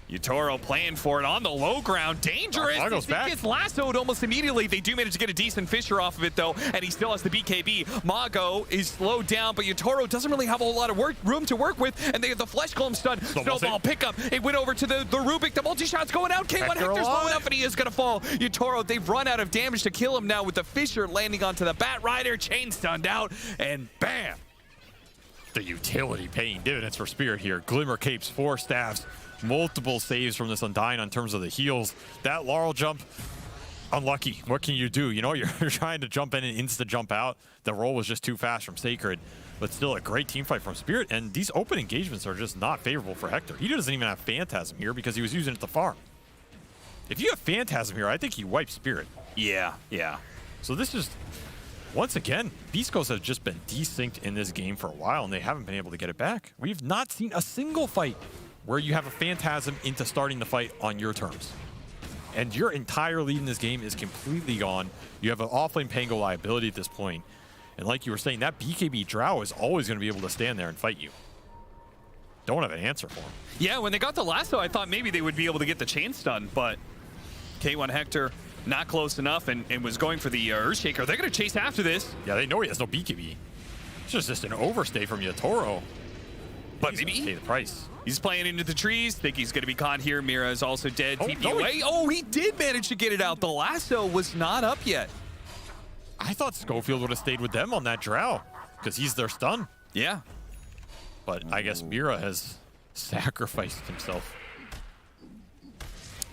Yatoro playing for it on the low ground. Dangerous. Mago's He back. gets lassoed almost immediately. They do manage to get a decent Fisher off of it, though, and he still has the BKB. Mago is slowed down, but Yatoro doesn't really have a whole lot of room to work with, and they have the Flesh Golem stun. Snowball pickup. It went over to the Rubik. The multi-shot's going out. K1 Hector's low enough, and he is going to fall. Yatoro, they've run out of damage to kill him now with the Fisher landing onto the Bat Rider. Chain stunned out, and bam. The utility paying dividends for Spirit here. Glimmer Capes, 4 staffs. Multiple saves from this Undying in terms of the heals. That Laurel jump, unlucky. What can you do? You know, you're trying to jump in and insta-jump out. The roll was just too fast from Sacred, but still a great team fight from Spirit. And these open engagements are just not favorable for Hector. He doesn't even have Phantasm here because he was using it to farm. If you have Phantasm here, I think you wipe Spirit. Yeah, yeah. So this is, once again, Beast Coast has just been desynced in this game for a while, and they haven't been able to get it back. We've not seen a single fight where you have a Phantasm into starting the fight on your terms. And your entire lead in this game is completely gone. You have an offlane Pango liability at this point. And like you were saying, that BKB Drow is always going to be able to stand there and fight you. Don't have an answer for him. Yeah, when they got the lasso, I thought maybe they would be able to get the chain stun, but K1 Hector not close enough and was going for the Earthshaker. They're going to chase after this. Yeah, they know he has no BKB. It's just an overstay from Yatoro. But He's maybe gonna pay the price. He's playing into the trees. Think he's going to be caught here. Mira is also dead. Oh, TP no, away. Oh, he did manage to get it out. The lasso was not up yet. I thought Schofield would have stayed with them on that Drow because he's their stun. Yeah. But I guess Mira has sacrificed himself.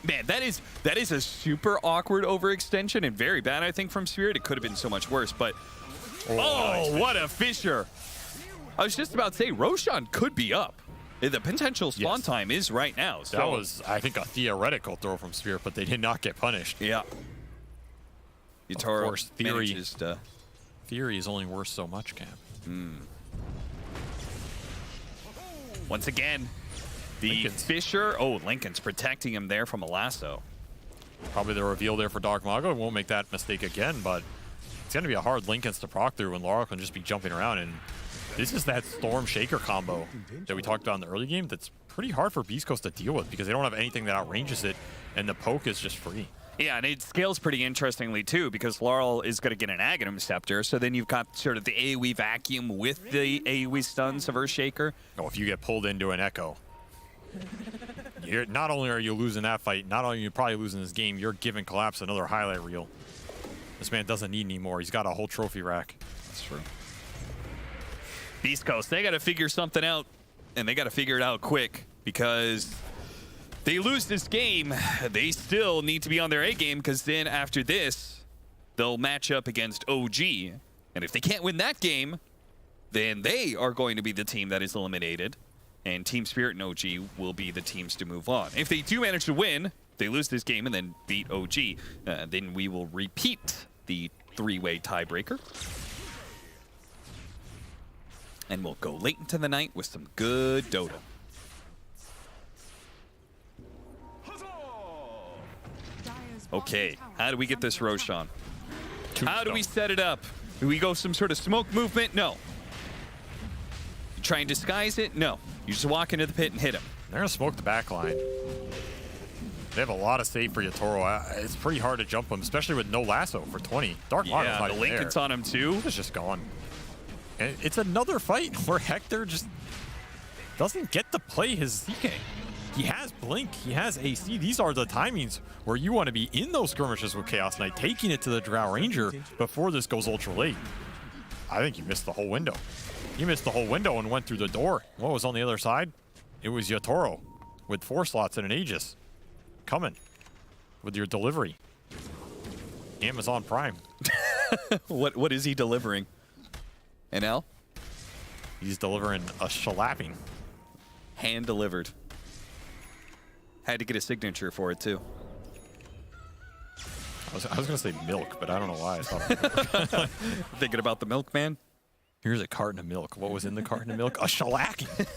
Man, that is a super awkward overextension and very bad, I think, from Spirit. It could have been so much worse, but oh, what a Fisher. I was just about to say, Roshan could be up. The potential spawn Yes. time is right now. So That was, I think, a theoretical throw from Spirit, but they did not get punished. yeah. Yatoro course, theory. manages to... Theory is only worth so much, Cam. Once again, the Lincoln's. Fisher. Oh, Lincoln's protecting him there from a lasso. Probably the reveal there for Dark Mago. Won't make that mistake again, but it's going to be a hard Lincoln's to proc through, and Laurel can just be jumping around. And this is that Storm Shaker combo that we talked about in the early game that's pretty hard for Beast Coast to deal with because they don't have anything that outranges it, and the poke is just free. Yeah, and it scales pretty interestingly, too, because Laurel is going to get an Aghanim Scepter, so then you've got sort of the AoE vacuum with the AoE stuns of Earthshaker. Oh, if you get pulled into an Echo, not only are you losing that fight, not only are you probably losing this game, you're giving Collapse another highlight reel. This man doesn't need any more. He's got a whole trophy rack. That's true. Beast Coast, they got to figure something out, and they got to figure it out quick, because they lose this game, they still need to be on their A game, because then after this, they'll match up against OG. And if they can't win that game, then they are going to be the team that is eliminated. And Team Spirit and OG will be the teams to move on. If they do manage to win, they lose this game and then beat OG, then we will repeat the three-way tiebreaker. And we'll go late into the night with some good Dota. Okay, how do we get this Roshan? How do we set it up? Do we go some sort of smoke movement? No. You try and disguise it? No. You just walk into the pit and hit him. They're going to smoke the back line. They have a lot of save for Yatoro. It's pretty hard to jump him, especially with no lasso for 20. Dark Mago's Yeah, not the even Lincoln's there. on him too. It's just gone. And it's another fight where Hector just doesn't get to play his CK. He has Blink, he has AC. These are the timings where you want to be in those skirmishes with Chaos Knight, taking it to the Drow Ranger before this goes ultra late. I think you missed the whole window. You missed the whole window and went through the door. What was on the other side? It was Yatoro with 4 slots and an Aegis. Coming with your delivery. Amazon Prime. What is he delivering? NL? He's delivering a shellapping. Hand delivered. Had to get a signature for it too. I was going to say milk, but I don't know why I thought of Thinking about the milkman? Here's a carton of milk. What was in the carton of milk? A shellacking.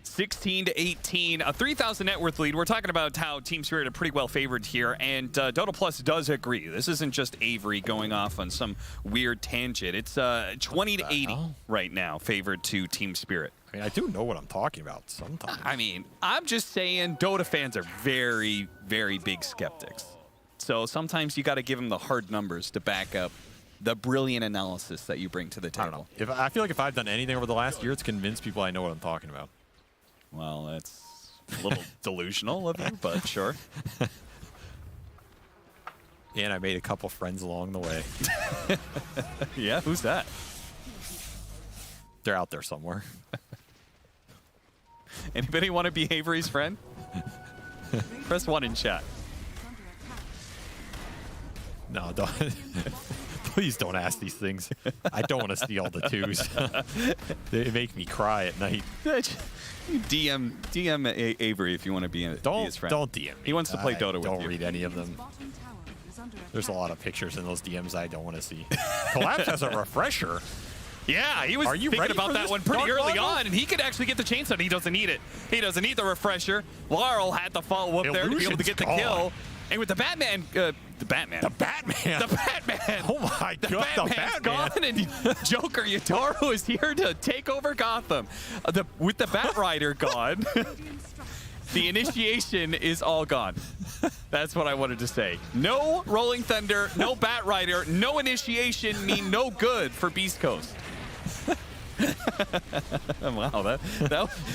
16-18, a 3,000 net worth lead. We're talking about how Team Spirit are pretty well favored here, and Dota Plus does agree. This isn't just Avery going off on some weird tangent. It's 20-80 right now, favored to Team Spirit. I mean, I do know what I'm talking about sometimes. I mean, I'm just saying Dota fans are very, very big skeptics. So sometimes you got to give them the hard numbers to back up the brilliant analysis that you bring to the I table. don't know. I feel like if I've done anything over the last year, it's convinced people I know what I'm talking about. Well, that's a little delusional of you, but sure. And I made a couple friends along the way. Yeah, who's that? They're out there somewhere. Anybody want to be Avery's friend? Press 1 in chat. No, don't. Please don't ask these things. I don't want to see all the twos. They make me cry at night. DM Avery if you want to be his friend. Don't DM me. He wants to play Dota with you. Don't read any of them. There's a lot of pictures in those DMs I don't want to see. Collapse has a refresher. Yeah, he was Are you thinking ready about for that this, one pretty Dark early Mago? on, and he could actually get the chainsaw. He doesn't need it. He doesn't need the refresher. Laurel had the follow-up there to be able to get the Illusion's kill. gone. And with the Batman... The Batman. The Batman. Oh my The God, the Batman's Batman. gone, and Joker Yatoro is here to take over Gotham. With the Batrider gone, the initiation is all gone. That's what I wanted to say. No Rolling Thunder, no Batrider, no initiation mean no good for Beast Coast. Wow, that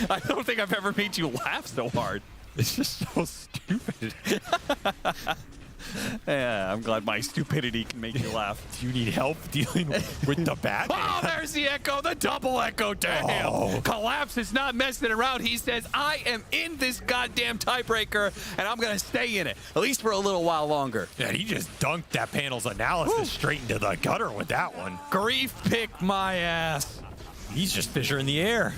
I don't think I've ever made you laugh so hard. It's just so stupid. Yeah, I'm glad my stupidity can make you laugh. Do you need help dealing with the bat? Oh, there's the echo, the double echo to him. Collapse is not messing around. He says, I am in this goddamn tiebreaker, and I'm going to stay in it, at least for a little while longer. Yeah, he just dunked that panel's analysis straight into the gutter with that one. Grief picked my ass. He's just Fisher in the air.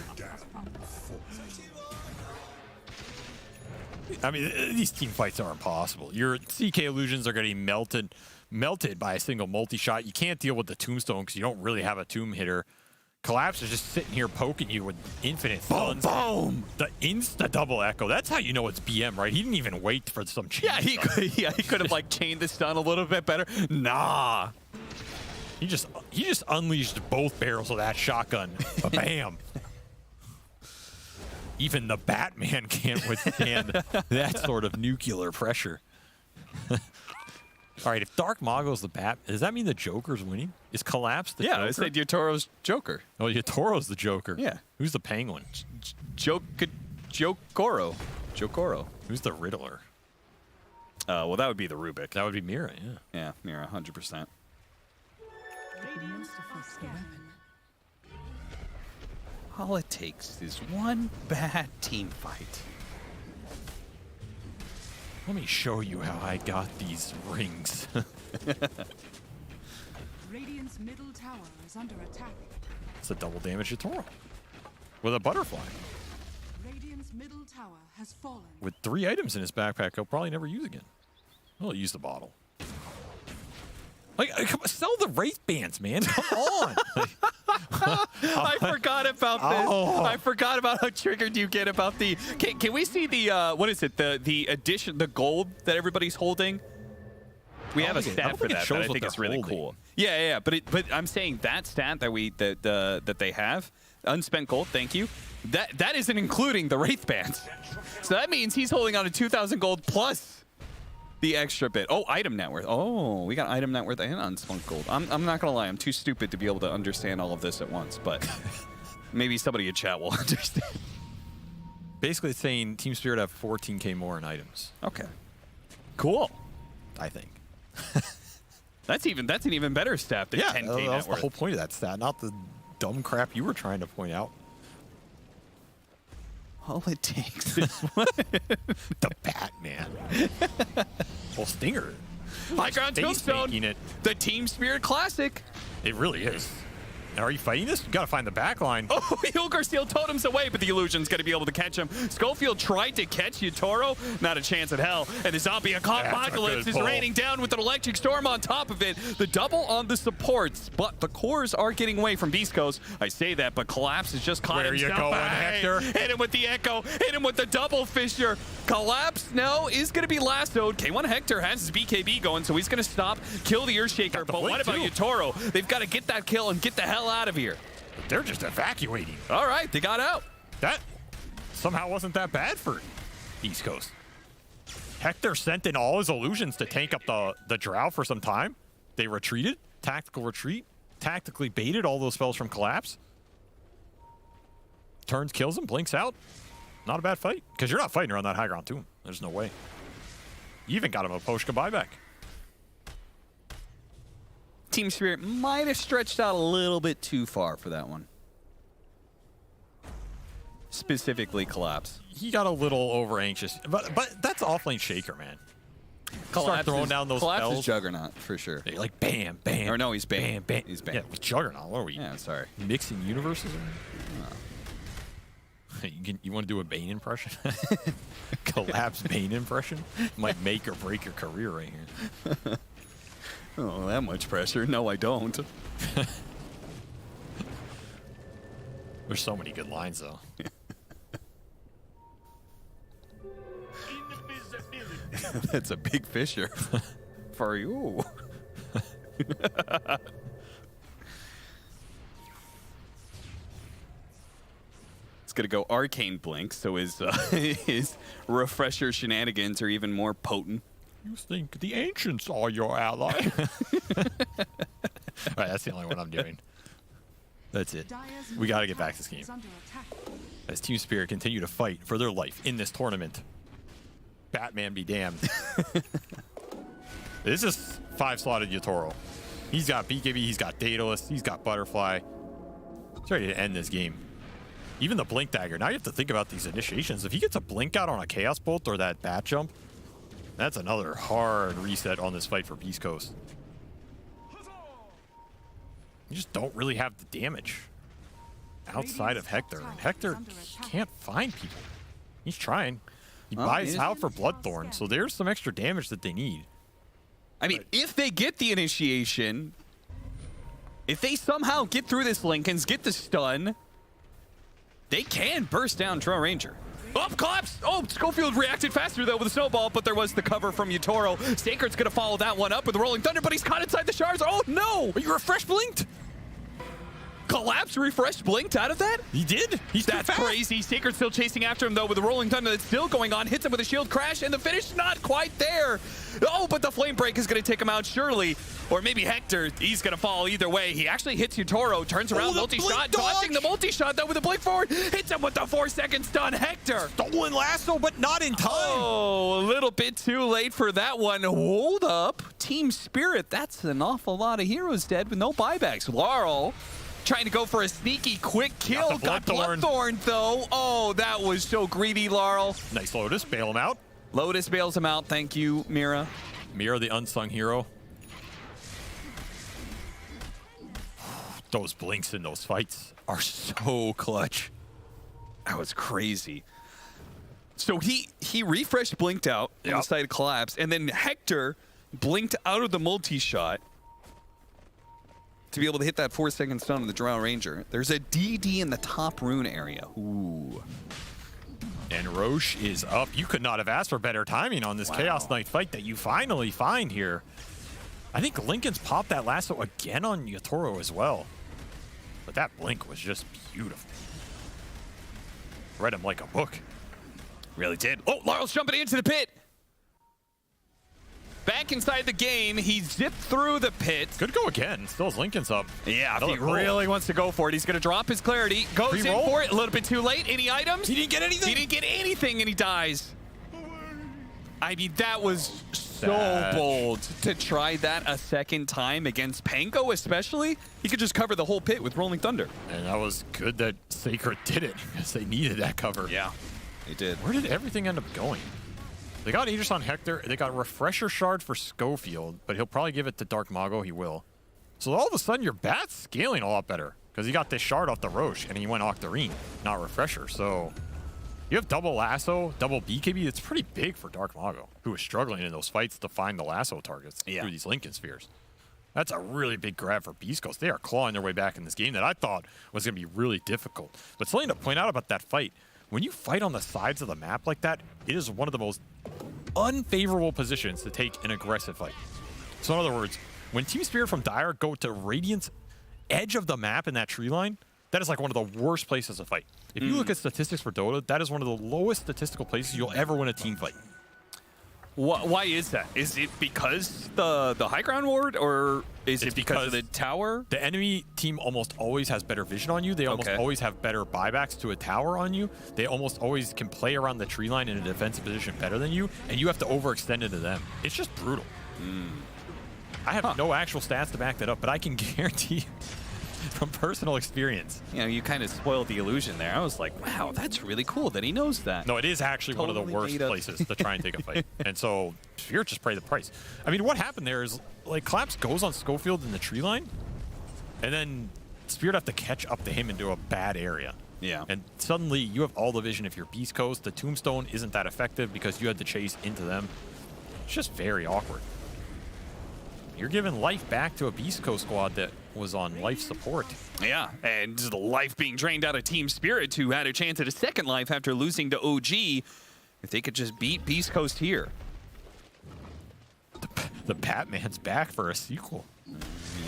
I mean, these team fights are impossible. Your CK illusions are going to be melted by a single multi-shot. You can't deal with the tombstone because you don't really have a tomb hitter. Collapse is just sitting here poking you with infinite stuns. Boom! The insta double echo. That's how you know it's BM, right? He didn't even wait for some chain. Yeah, he could have like chained the stun a little bit better. Nah. He just unleashed both barrels of that shotgun. Bam. Even the Batman can't withstand that sort of nuclear pressure. All right, if Dark Mago's the Bat, does that mean the Joker's winning? Is Collapse the Joker? Yeah, I said Yotoro's Joker. Oh, Yotoro's the Joker. Yeah. Who's the Penguin? Jokoro. Who's the Riddler? Well, that would be the Rubik. That would be Mira, yeah. Yeah, Mira, 100%. All it takes is one bad team fight. Let me show you how I got these rings. Radiant's middle tower is under attack. It's a double damage Yotoro. With a butterfly. Radiant's middle tower has fallen. With 3 items in his backpack he'll probably never use again. He'll use the bottle. Like, come on, sell the Wraith Bands, man. Come on. I forgot about this. Oh. I forgot about how triggered you get about the... Can we see the, what is it, the addition, the gold that everybody's holding? We have a stat for that I think it's really cool. Yeah. But I'm saying that stat that they have, unspent gold, thank you, that isn't including the Wraith Bands. So that means he's holding on to 2,000 gold plus the extra bit. Oh, item net worth. Oh, we got item net worth and unspent gold. I'm not gonna lie, I'm too stupid to be able to understand all of this at once, but maybe somebody in chat will understand. Basically, it's saying Team Spirit have 14k more in items. Okay. Cool. I think. That's an even better stat than 10k net worth. That's the whole point of that stat, not the dumb crap you were trying to point out. All it takes is one. The Batman. Well, Stinger. High ground tombstone. It. The Team Spirit Classic. It really is. And are you fighting this? You gotta find the back line. Oh, Hilger Steel totems away, but the Illusion's gonna be able to catch him. Schofield tried to catch Yotoro. Not a chance in hell. And the zombie apocalypse is raining down with an electric storm on top of it. The double on the supports, but the cores are getting away from Beast Coast. I say that, but Collapse is just caught himself. Where you going, Hector? Hit him with the Echo. Hit him with the double Fisher. Collapse now is gonna be lassoed. K1 Hector has his BKB going, so he's gonna stop, kill the Earthshaker. But what about Yotoro? They've got to get that kill and get the hell out of here. They're just evacuating. All right, they got out. That somehow wasn't that bad for East Coast. Hector sent in all his illusions to tank up the Drow for some time. They retreated, tactical retreat, tactically baited all those spells from Collapse. Turns, kills him, blinks out. Not a bad fight, because you're not fighting around that high ground tomb. There's no way. You even got him a Poshka buyback. Team Spirit might have stretched out a little bit too far for that one. Specifically Collapse. He got a little over anxious, but that's offlane Shaker, man. Start throwing down those Collapse spells. is Juggernaut for sure. Like bam, bam. Or no, he's Bane. Bam. He's Bane. Yeah, with Juggernaut. What are we? Yeah, sorry. Mixing universes? You want to do a Bane impression? Collapse Bane impression? Might make or break your career right here. Oh, that much pressure. No, I don't. There's so many good lines, though. That's a big Fisher for you. It's gonna go Arcane Blink, so his refresher shenanigans are even more potent. You think the ancients are your ally? All right, that's the only one I'm doing. That's it. We got to get back to this game. As Team Spirit continue to fight for their life in this tournament. Batman be damned. This is 5-slotted Yatoro. He's got BKB, he's got Daedalus, he's got Butterfly. He's ready to end this game. Even the Blink Dagger. Now you have to think about these initiations. If he gets a Blink out on a Chaos Bolt or that Bat Jump, that's another hard reset on this fight for Beast Coast. You just don't really have the damage outside of Hector. And Hector can't find people. He's trying. He buys out for Bloodthorn, so there's some extra damage that they need. I mean, if they get the initiation, if they somehow get through this Lincolns, get the stun, they can burst down Drow Ranger. Oh, collapse! Oh, Schofield reacted faster, though, with a snowball, but there was the cover from Yatoro. Sacred's going to follow that one up with the Rolling Thunder, but he's caught inside the shards. Oh, no! You refresh blinked? Collapse refreshed blinked out of that? He did? That's crazy. Sacred still chasing after him, though, with the Rolling Thunder that's still going on. Hits him with a shield crash, and the finish not quite there. Oh, but the Flame Break is going to take him out, surely. Or maybe Hector, he's going to fall either way. He actually hits Yatoro, turns around, multi-shot, dodging the multi-shot, though, with a blink forward. Hits him with the 4-second stun. Hector. Stolen lasso, but not in time. Oh, a little bit too late for that one. Hold up. Team Spirit, that's an awful lot of heroes dead with no buybacks. Laurel trying to go for a sneaky quick kill. Got Bloodthorn, though. Oh, that was so greedy, Laurel. Nice Lotus, bail him out. Lotus bails him out. Thank you, Mira. Mira, the unsung hero. Those blinks in those fights are so clutch. That was crazy. So he refreshed blinked out inside collapse, and then Hector blinked out of the multi-shot to be able to hit that 4-second stun on the Drow Ranger. There's a DD in the top rune area. Ooh. And Roche is up. You could not have asked for better timing on this Chaos Knight fight that you finally find here. I think Lincoln's popped that lasso again on Yatoro as well. But that blink was just beautiful. Read him like a book. Really did. Oh, Laurel's jumping into the pit. Back inside the game, he zipped through the pit. Could go again. Still has Lincoln's up. Yeah, if he really wants to go for it, he's going to drop his clarity. Goes in for it. A little bit too late. Any items? He didn't get anything? He didn't get anything, and he dies. I mean, that was so bold to try that a second time against Pango, especially. He could just cover the whole pit with Rolling Thunder. And that was good that Sacred did it, because they needed that cover. Yeah, they did. Where did everything end up going? They got Aegis on Hector. They got Refresher Shard for Schofield, but he'll probably give it to Dark Mago. He will. So all of a sudden, your Bat's scaling a lot better because he got this Shard off the Roche, and he went Octarine, not Refresher. So you have double Lasso, double BKB. It's pretty big for Dark Mago, who was struggling in those fights to find the Lasso targets through these Lincoln Spheres. That's a really big grab for Beast Coast. They are clawing their way back in this game that I thought was going to be really difficult. But something to point out about that fight, when you fight on the sides of the map like that, it is one of the most unfavorable positions to take an aggressive fight. So in other words, when Team Spirit from Dire go to Radiant's edge of the map in that tree line, that is like one of the worst places to fight. If you look at statistics for Dota, that is one of the lowest statistical places you'll ever win a team fight. Why is that? Is it because the high ground ward, or is it because of the tower? The enemy team almost always has better vision on you. They almost always have better buybacks to a tower on you. They almost always can play around the tree line in a defensive position better than you, and you have to overextend into them. It's just brutal. I have no actual stats to back that up, but I can guarantee from personal experience. You know, you kind of spoiled the illusion there. I was like, wow, that's really cool that he knows that. No, it is actually one of the worst places to try and take a fight. And so Spirit just paid the price. I mean, what happened there is, like, Collapse goes on Schofield in the tree line, and then Spirit have to catch up to him into a bad area. Yeah. And suddenly you have all the vision if you're Beast Coast. The Tombstone isn't that effective because you had to chase into them. It's just very awkward. You're giving life back to a Beast Coast squad that was on life support. Yeah, and the life being drained out of Team Spirit, who had a chance at a second life after losing to OG. If they could just beat Beast Coast here. The Batman's back for a sequel.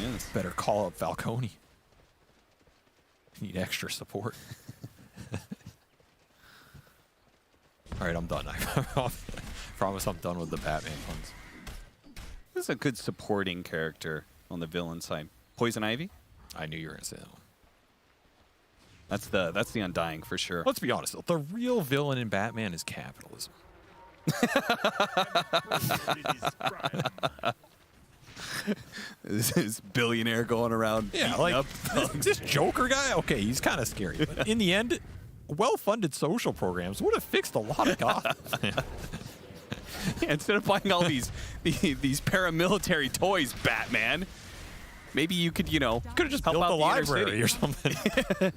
Yes. Better call up Falcone. Need extra support. All right, I'm done. I promise I'm done with the Batman puns. This is a good supporting character on the villain side. Poison Ivy? I knew you were going to say that one. That's the Undying for sure. Let's be honest, though. The real villain in Batman is capitalism. This is billionaire going around. Yeah, like this Joker guy. Okay, he's kind of scary, but in the end, well-funded social programs would have fixed a lot of costs. Instead of buying all these paramilitary toys, Batman, maybe you could, could have just Built help the out the library inner or city. something.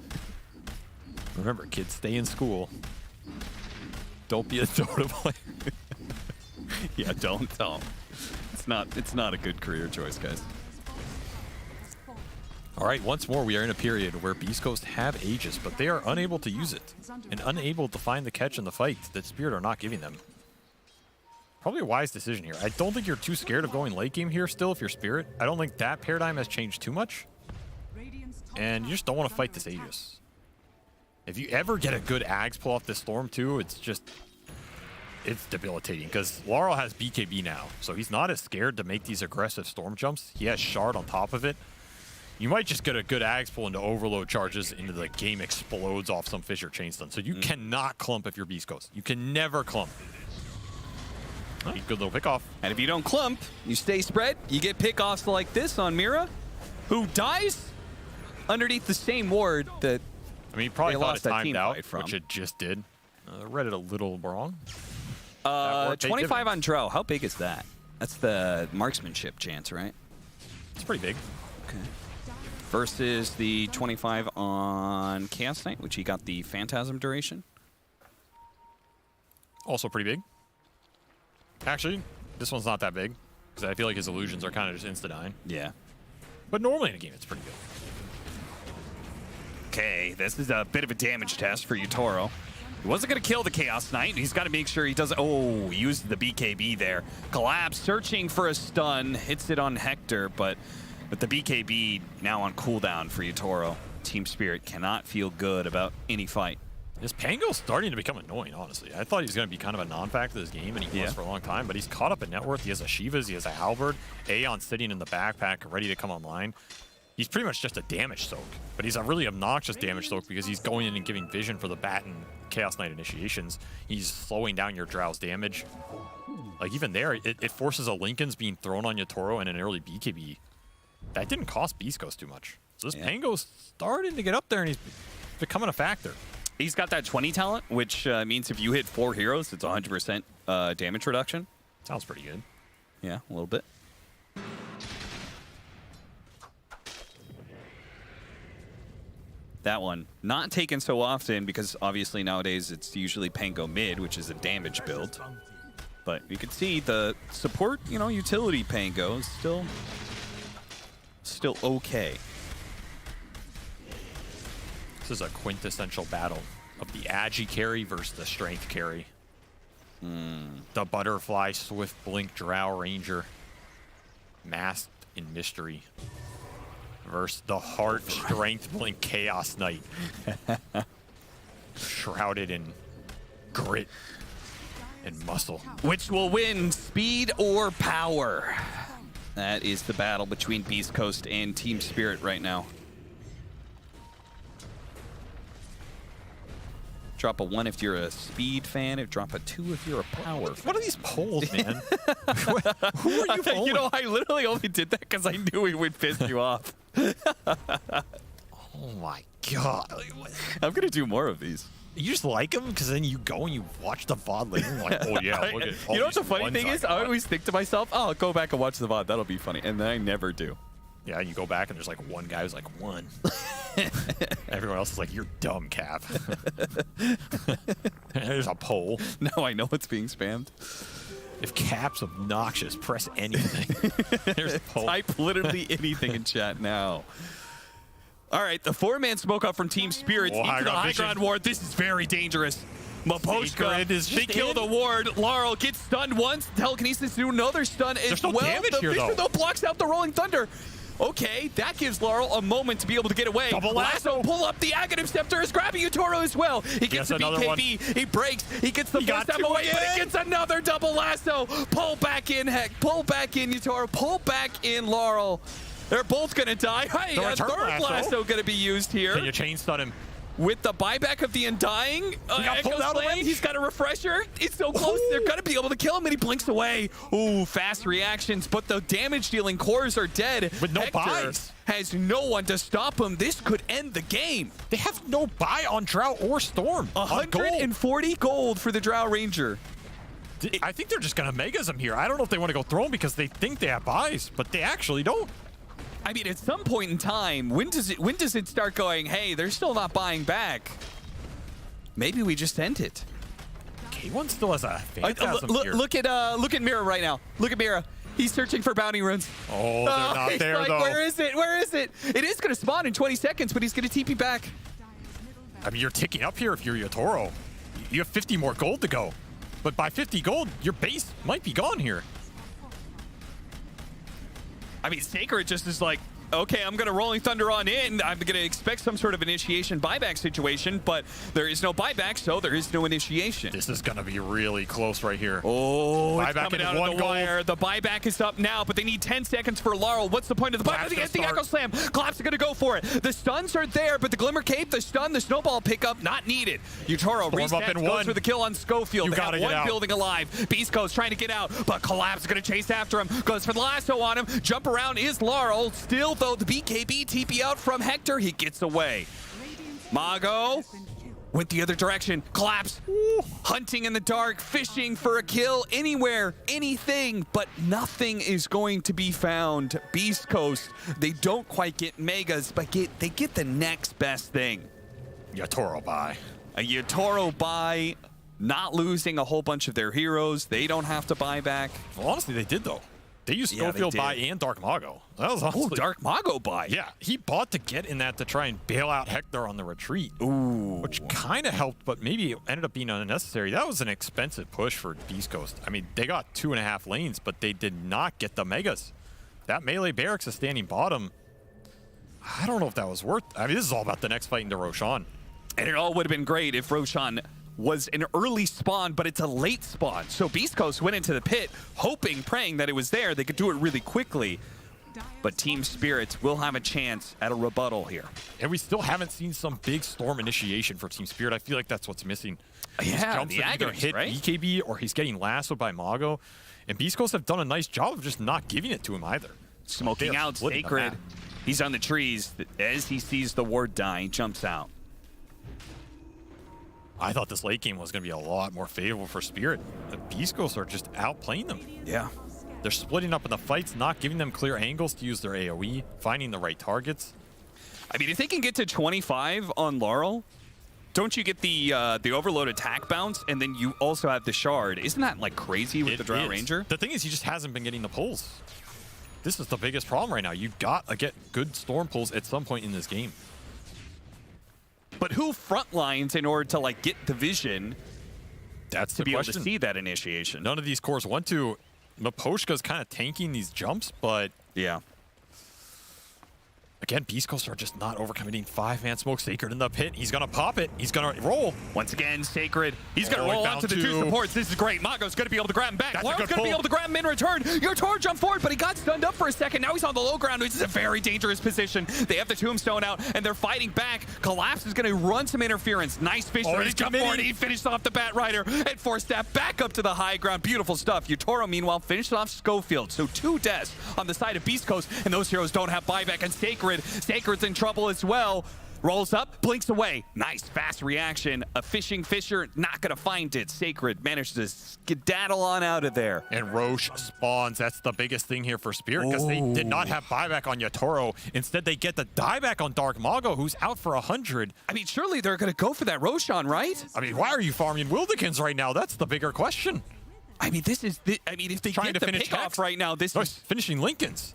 Remember, kids, stay in school. Don't be a DOTA player. Yeah, don't. It's not a good career choice, guys. All right, once more, we are in a period where Beast Coast have Aegis, but they are unable to use it and unable to find the catch in the fight that Spirit are not giving them. Probably a wise decision here. I don't think you're too scared of going late game here still if you're Spirit. I don't think that paradigm has changed too much. And you just don't want to fight this Aegis. If you ever get a good Ags pull off this Storm too, it's debilitating because Laurel has BKB now, so he's not as scared to make these aggressive Storm jumps. He has Shard on top of it. You might just get a good Ags pull into overload charges into the game explodes off some Fissure chain stun. So you cannot clump if you're Beast Coast. You can never clump. Oh, good little pick off. And if you don't clump, you stay spread, you get pickoffs like this on Mira, who dies underneath the same ward that he probably they thought lost it that timed team out, fight from. which it just did. Read it a little wrong. 25 on Drow. How big is that? That's the marksmanship chance, right? It's pretty big. Okay. Versus the 25 on Chaos Knight, which he got the Phantasm duration. Also pretty big. Actually, this one's not that big because I feel like his illusions are kind of just insta-dying. Yeah. But normally in a game, it's pretty good. Okay, this is a bit of a damage test for Utoro. He wasn't going to kill the Chaos Knight. He's got to make sure he doesn't... Oh, used the BKB there. Collapse, searching for a stun. Hits it on Hector, but with the BKB now on cooldown for Utoro, Team Spirit cannot feel good about any fight. This Pango's starting to become annoying, honestly. I thought he was going to be kind of a non-factor this game, and he was for a long time, but he's caught up in net worth. He has a Shivas, he has a Halberd, Aeon sitting in the backpack, ready to come online. He's pretty much just a damage soak, but he's a really obnoxious damage soak because he's going in and giving vision for the Bat and Chaos Knight initiations. He's slowing down your Drow's damage. Like, even there, it forces a Lincoln's being thrown on Yotoro and an early BKB. That didn't cost Beast Coast too much. So this Pango's starting to get up there, and he's becoming a factor. He's got that 20 talent, which means if you hit 4 heroes, it's 100% damage reduction. Sounds pretty good. Yeah, a little bit. That one, not taken so often because obviously nowadays it's usually Pango mid, which is a damage build. But you can see the support, utility Pango is still okay. This is a quintessential battle of the Agi carry versus the strength carry. The Butterfly, Swift Blink, Drow Ranger, masked in mystery versus the Heart, Strength Blink, Chaos Knight, shrouded in grit and muscle. Which will win, speed or power? That is the battle between Beast Coast and Team Spirit right now. Drop a 1 if you're a speed fan. Drop a 2 if you're a power fan. What are these polls, man? Who are you polling? I literally only did that because I knew it would piss you off. Oh my god. I'm going to do more of these. You just like them because then you go and you watch the VOD later and you're like, oh yeah, look at all You know what the these funny ones thing is? I always think to myself, oh, I'll go back and watch the VOD. That'll be funny. And then I never do. Yeah, you go back and there's like one guy who's like, 1. Everyone else is like, you're dumb, Cap. There's a poll. Now I know it's being spammed. If Cap's obnoxious, press anything. There's a poll. Type literally anything in chat now. All right, the 4-man smoke up from Team Spirit into the high ground ward. This is very dangerous. Mapochka, they kill the ward. Laurel gets stunned once. Telekinesis do another stun as no well. damage The here, Fissure, though. blocks out the Rolling Thunder. Okay, that gives Laurel a moment to be able to get away. Double lasso. Pull up the Aghanim Scepter is grabbing Utoro as well. He gets the BKB. He breaks. He gets the first step away, but he gets another double lasso. Pull back in, Heck. Pull back in, Utoro. Pull back in, Laurel. They're both going to die. Hey, a third lasso going to be used here. Can you chain stun him? with the buyback of the Undying. got pulled out of range. He's got a refresher. He's so close. They're going to be able to kill him, and he blinks away. Ooh, fast reactions, but the damage-dealing cores are dead. With no Hector buys. has no one to stop him. This could end the game. They have no buy on Drow or Storm. 140 gold for the Drow Ranger. I think they're just going to Megas him here. I don't know if they want to go throw him because they think they have buys, but they actually don't. I mean, at some point in time, when does it start going, hey, they're still not buying back? Maybe we just end it. K1 still has a phantasm here. Look at Mira right now. Look at Mira. He's searching for bounty runes. Oh, they're not he's there, like, though. Where is it? Where is it? It is going to spawn in 20 seconds, but he's going to TP back. I mean, you're ticking up here if you're Yatoro. You have 50 more gold to go. But by 50 gold, your base might be gone here. I mean, Sacred just is like, okay, I'm going to Rolling Thunder on in. I'm going to expect some sort of initiation buyback situation, but there is no buyback, so there is no initiation. This is going to be really close right here. Oh, buyback it's coming in out one of the goal. wire. The buyback is up now, but they need 10 seconds for Laurel. What's the point of the buyback? They get the Echo Slam. Collapse are going to go for it. The stuns are there, but the Glimmer Cape, the stun, the snowball pickup, not needed. Utoro resets, goes for the kill on Schofield. They have one building alive. Beast Coast trying to get out, but Collapse is going to chase after him. Goes for the lasso on him. Jump around is Laurel. Still, though, the BKB TP out from Hector. He gets away. Mago went the other direction. Collapse. Hunting in the dark, fishing for a kill anywhere, anything, but nothing is going to be found. Beast Coast, they don't quite get megas, but they get the next best thing. Yatoro buy. A Yatoro buy, not losing a whole bunch of their heroes. They don't have to buy back. Well, honestly, they did, though. They used Schofield buy and Dark Mago. That was honestly... Dark Mago buy. Yeah, he bought to get in that to try and bail out Hector on the retreat. Ooh. Which kind of helped, but maybe it ended up being unnecessary. That was an expensive push for Beast Coast. I mean, they got 2.5 lanes, but they did not get the megas. That melee barracks is standing bottom. I don't know if that was worth... I mean, this is all about the next fight into Roshan. And it all would have been great if Roshan was an early spawn, but it's a late spawn. So Beast Coast went into the pit, hoping, praying that it was there. They could do it really quickly. But Team Spirits will have a chance at a rebuttal here. And we still haven't seen some big storm initiation for Team Spirit. I feel like that's what's missing. Yeah, the Agonies, either hit right? BKB or he's getting lassoed by Mago. And Beast Coast have done a nice job of just not giving it to him either. Smoking out Sacred. He's on the trees. As he sees the ward die, he jumps out. I thought this late game was going to be a lot more favorable for Spirit. The Beast Coast are just outplaying them. Yeah. They're splitting up in the fights, not giving them clear angles to use their AoE, finding the right targets. I mean, if they can get to 25 on Laurel, don't you get the overload attack bounce, and then you also have the shard? Isn't that like crazy with the Drow Ranger? The thing is, he just hasn't been getting the pulls. This is the biggest problem right now. You've got to get good storm pulls at some point in this game. But who front lines in order to like get the vision? That's to the be question. able to see that initiation. None of these cores want to. Maposhka's kind of tanking these jumps, but yeah. Again, Beast Coast are just not overcommitting. 5-man smoke. Sacred in the pit. He's going to pop it. He's going to roll. Once again, Sacred. He's going to roll onto the two supports. This is great. Mago's going to be able to grab him back. Laurel's going to be able to grab him in return. Yatoro jumped forward, but he got stunned up for a second. Now he's on the low ground, which is a very dangerous position. They have the tombstone out, and they're fighting back. Collapse is going to run some interference. Nice fish. He jumped forward. He finished off the Bat Rider and forced that back up to the high ground. Beautiful stuff. Yatoro, meanwhile, finished off Schofield. So 2 deaths on the side of Beast Coast, and those heroes don't have buyback. And Sacred's in trouble as well. Rolls up, blinks away. Nice fast reaction. A fishing fisher, not gonna find it. Sacred managed to skedaddle on out of there. And Roche spawns. That's the biggest thing here for Spirit, because they did not have buyback on Yatoro. Instead, they get the dieback on Dark Mago, who's out for 100. I mean, surely they're gonna go for that Roshan, right? I mean, why are you farming Wildikins right now? That's the bigger question. I mean, if they trying get to the finish pick off right now, this is finishing Lincolns.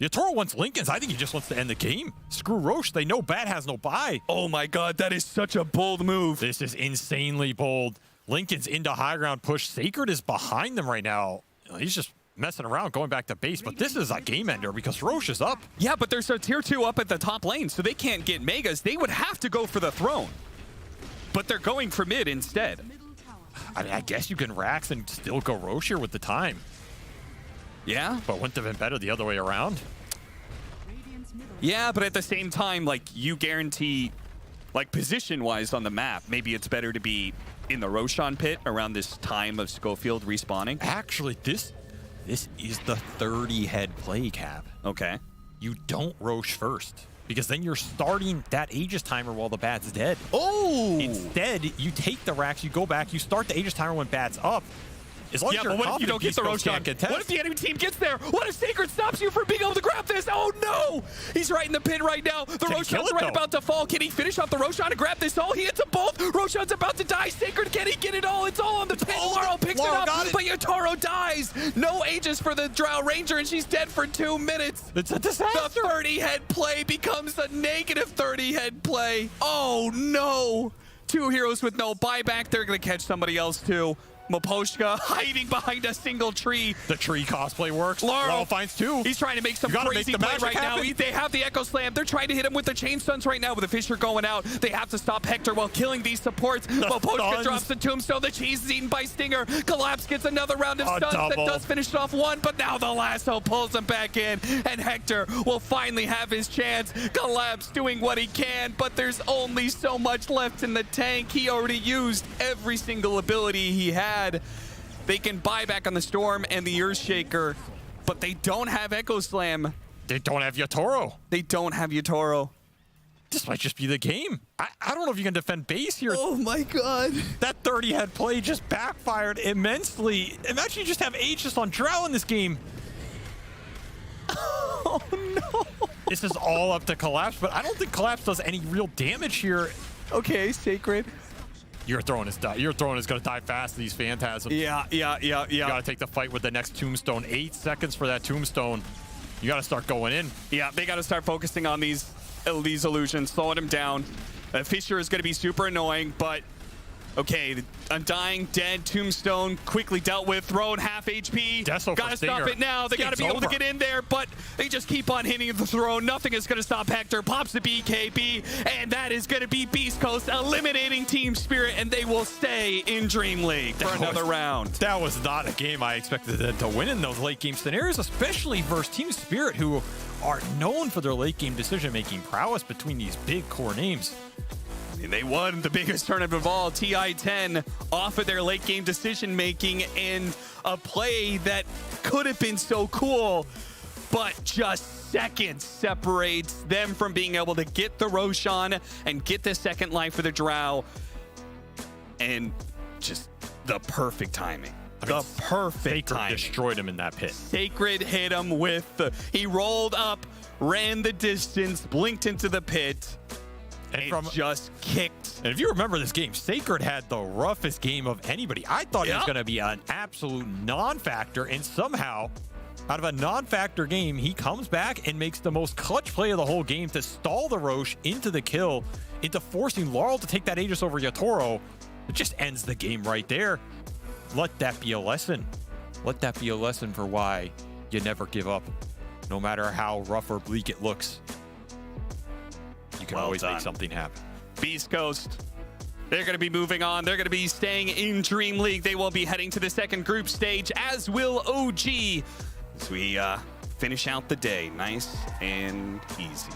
Yatoro wants Lincolns. I think he just wants to end the game. Screw Roche. They know Bat has no buy. Oh my god, that is such a bold move. This is insanely bold. Lincoln's into high ground push. Sacred is behind them right now. He's just messing around, going back to base, but this is a game ender because Roche is up. Yeah, but there's a tier 2 up at the top lane, so they can't get megas. They would have to go for the throne, but they're going for mid instead. I mean, I guess you can Rax and still go Roche here with the time. Yeah, but wouldn't have been better the other way around. Yeah, but at the same time, like, you guarantee Like position-wise on the map, maybe it's better to be in the Roshan pit around this time of Schofield respawning. Actually, this is the 30-head play, Cap. Okay. You don't Rosh first, because then you're starting that Aegis timer while the bat's dead. Oh! Instead, you take the racks, you go back, you start the Aegis timer when bat's up. As long as you're but what if you don't get the Roshan? What if the enemy team gets there? What if Sacred stops you from being able to grab this? Oh no! He's right in the pin right now. The Roshan's right about to fall. Can he finish off the Roshan and grab this all? He hits them both. Roshan's about to die. Sacred, can he get it all? It's all on the pin. Laurel picks it up, but Yotaro dies. No Aegis for the Drow Ranger, and she's dead for 2 minutes. It's a disaster. The 30-head play becomes a negative 30-head play. Oh no! 2 heroes with no buyback. They're gonna catch somebody else too. Maposhka hiding behind a single tree. The tree cosplay works. Laurel finds 2. He's trying to make some crazy play right now. They have the Echo Slam. They're trying to hit him with the Chain Stuns right now with the Fisher going out. They have to stop Hector while killing these supports. Maposhka drops the Tombstone. The cheese is eaten by Stinger. Collapse gets another round of stuns that does finish it off 1, but now the lasso pulls him back in, and Hector will finally have his chance. Collapse doing what he can, but there's only so much left in the tank. He already used every single ability he had. They can buy back on the Storm and the Earthshaker, but they don't have Echo Slam. They don't have Yotaro. They don't have Yotaro. This might just be the game. I don't know if you can defend base here. Oh my god. That 30-head play just backfired immensely. Imagine you just have Aegis on Drow in this game. Oh no. This is all up to Collapse, but I don't think Collapse does any real damage here. Okay, Sacred. Your throne is gonna die fast to these Phantasms. Yeah. You gotta take the fight with the next Tombstone. 8 seconds for that Tombstone. You gotta start going in. Yeah, they gotta start focusing on these illusions, slowing him down. Fisher is gonna be super annoying, but okay, Undying, dead, Tombstone, quickly dealt with, thrown, half HP. Gotta stop it now. They gotta be able to get in there, but they just keep on hitting the throne. Nothing is gonna stop Hector. Pops the BKB, and that is gonna be Beast Coast eliminating Team Spirit, and they will stay in Dream League for another round. That was not a game I expected them to win in those late game scenarios, especially versus Team Spirit, who are known for their late game decision-making prowess between these big core names. And they won the biggest tournament of all, TI-10, off of their late game decision making and a play that could have been so cool, but just seconds separates them from being able to get the Roshan and get the second life for the Drow. And just the perfect timing. The perfect timing. Destroyed him in that pit. Sacred hit him with he rolled up, ran the distance, blinked into the pit. And just kicked. And if you remember this game, Sacred had the roughest game of anybody. I thought it was going to be an absolute non-factor, and somehow, out of a non-factor game, he comes back and makes the most clutch play of the whole game to stall the Roche into the kill, into forcing Laurel to take that Aegis over Yotaro. It just ends the game right there. Let that be a lesson. Let that be a lesson for why you never give up, no matter how rough or bleak it looks. You can always make something happen. Beast Coast, they're going to be moving on. They're going to be staying in Dream League. They will be heading to the second group stage, as will OG, as we finish out the day nice and easy.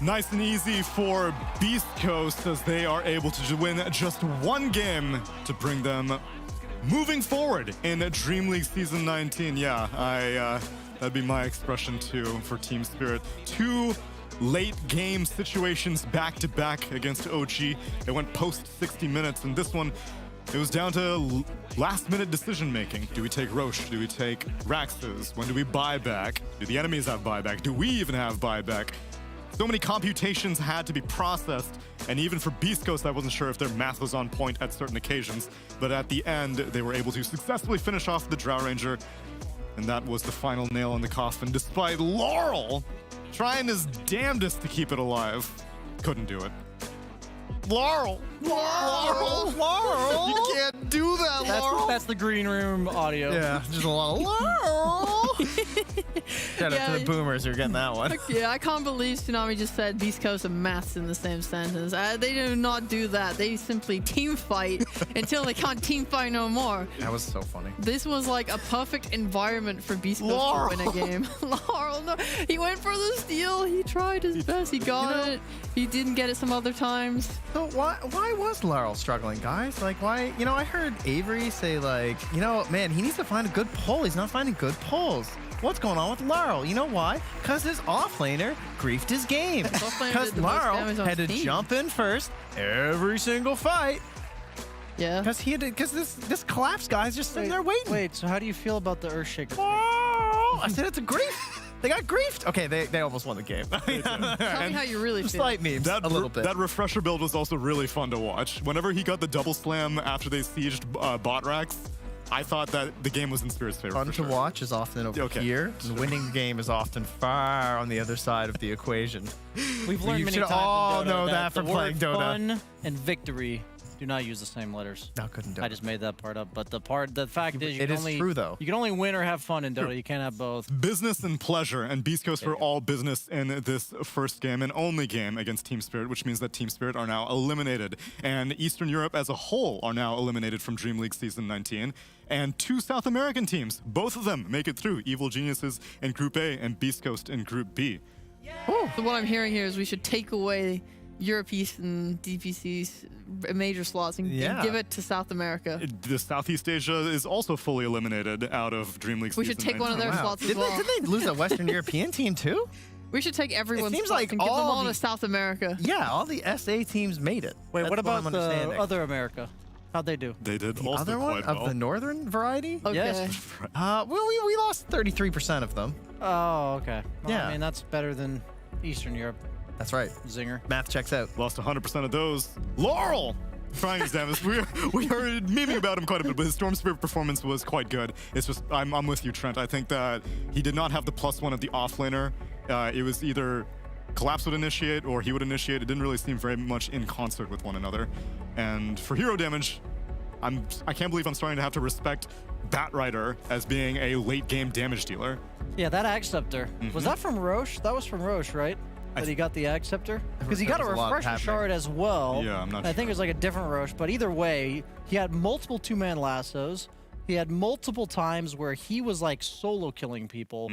Nice and easy for Beast Coast as they are able to win just 1 game to bring them moving forward in Dream League Season 19. Yeah, that'd be my expression too for Team Spirit. 2 late game situations back to back against OG. It went post 60 minutes, and this one, it was down to last minute decision making. Do we take Roche? Do we take Raxes? When do we buy back? Do the enemies have buyback? Do we even have buyback? So many computations had to be processed, and even for Beast Coast, I wasn't sure if their math was on point at certain occasions, but at the end, they were able to successfully finish off the Drow Ranger, and that was the final nail in the coffin, despite Laurel trying his damnedest to keep it alive. Couldn't do it. Laurel! You can't do that, Laurel. That's the green room audio. Yeah, just a lot of Laurel. Shout out to the boomers who are getting that one. Yeah, I can't believe Tsunami just said Beast Coast and maths in the same sentence. They do not do that. They simply team fight until they can't team fight no more. That was so funny. This was like a perfect environment for Beast Coast to win a game. Laurel, no, he went for the steal. He tried his best. He got it. He didn't get it some other times. So why was Laurel struggling, guys? Like, why? You know, I heard Avery say, like, you know, man, he needs to find a good pull. He's not finding good pulls. What's going on with Laurel? You know why? Because his offlaner griefed his game. Because Laurel had to jump in first every single fight. Yeah. Because this collapse guy's just sitting there waiting. Wait, so how do you feel about the Earthshaker? Oh, I said it's a grief. They got griefed. Okay, they almost won the game. Tell me how you really feel. Slight memes, a little bit. That refresher build was also really fun to watch. Whenever he got the double slam after they sieged bot racks, I thought that the game was in Spirit's favor. Fun to watch is often over here, and winning the game is often far on the other side of the equation. We've learned You many should times all in Dota know that that from the playing word Dota. Fun and victory do not use the same letters. No, couldn't do I it. just made that part up, but the fact is, It is true, though. You can only win or have fun in Dota. You can't have both. Business and pleasure, and Beast Coast were all business in this first game and only game against Team Spirit, which means that Team Spirit are now eliminated. And Eastern Europe as a whole are now eliminated from DreamLeague Season 19. And 2 South American teams, both of them make it through. Evil Geniuses in Group A and Beast Coast in Group B. So what I'm hearing here is we should take away Europe East and DPC's major slots and give it to South America. The Southeast Asia is also fully eliminated out of DreamLeague We Season should take one of 19. their slots as well. Did they lose a Western European team too? We should take everyone's seems slots like and give them all all the- to South America. Yeah, all the SA teams made it. Wait, That's what about I'm the understanding. other America? How'd they do? They did The also other one quite of well. the northern variety? Okay. Yes. Well, we lost 33% of them. Oh, okay. Well, Yeah. I mean, that's better than Eastern Europe. That's right. Zinger. Math checks out. Lost 100% of those. Laurel! Trying his damage. We are memeing about him quite a bit, but his Storm Spirit performance was quite good. It's just, I'm with you, Trent. I think that he did not have the +1 of the offlaner. It was either Collapse would initiate or he would initiate. It didn't really seem very much in concert with one another. And for hero damage, I can't believe I'm starting to have to respect Batrider as being a late game damage dealer. Yeah, that Ag Scepter. Was that from Roche? That was from Roche, right? That he got the Ag Scepter? Because he got a There was a lot Refresher happening. Shard as well. Yeah, I'm not I think it was like a different Roche, but either way, he had multiple 2-man lassos. He had multiple times where he was like solo killing people.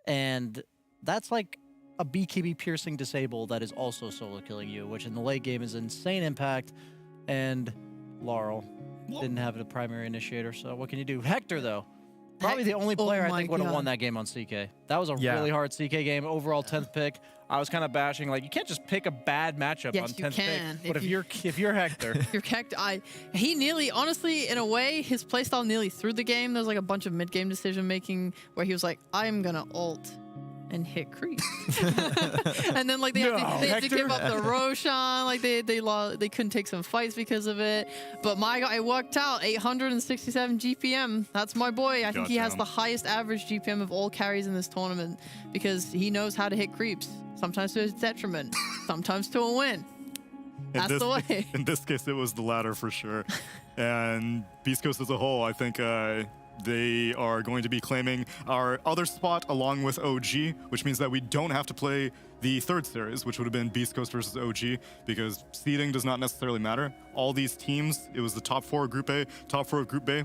And that's like a BKB piercing disable that is also solo killing you, which in the late game is insane impact. And Laurel didn't have a primary initiator, so what can you do? Hector, though. Probably the only player I my think would have God. won that game on CK. That was a Yeah. really hard CK game. Overall 10th pick. I was kind of bashing like you can't just pick a bad matchup Yes, on you 10th can. pick. But If if you're Hector, Your Cacti, he nearly, honestly, in a way, his playstyle nearly threw the game. There was like a bunch of mid-game decision making where he was like, I'm gonna ult and hit creep. And then like they had to give up the Roshan, like they couldn't take some fights because of it. But my God, it worked out. 867 GPM. That's my boy. I think he has Goddamn. the highest average GPM of all carries in this tournament because he knows how to hit creeps. Sometimes to his detriment, sometimes to a win. That's the way. In this case, it was the latter for sure. And Beast Coast as a whole, I think they are going to be claiming our other spot along with OG, which means that we don't have to play the third series, which would have been Beast Coast versus OG, because seeding does not necessarily matter. All these teams, it was the top 4 of Group A, top 4 of Group B,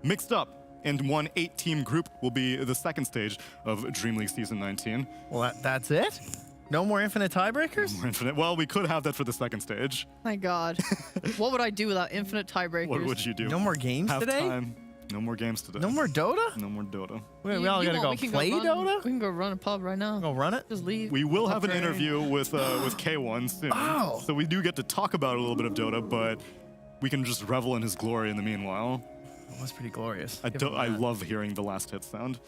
mixed up. And one 8-team group will be the second stage of DreamLeague Season 19. Well, that's it? No more infinite tiebreakers? More infinite. Well, we could have that for the second stage. My God. What would I do without infinite tiebreakers? What would you do? No more games Half today? time. No more games today. No more Dota? No more Dota. We all gotta go play Dota? We can go run a pub right now. Go run it? Just leave. We will have an Okay. interview with K1 soon. Oh. So we do get to talk about a little bit of Dota, but we can just revel in his glory in the meanwhile. It was pretty glorious. I love hearing the last hit sound.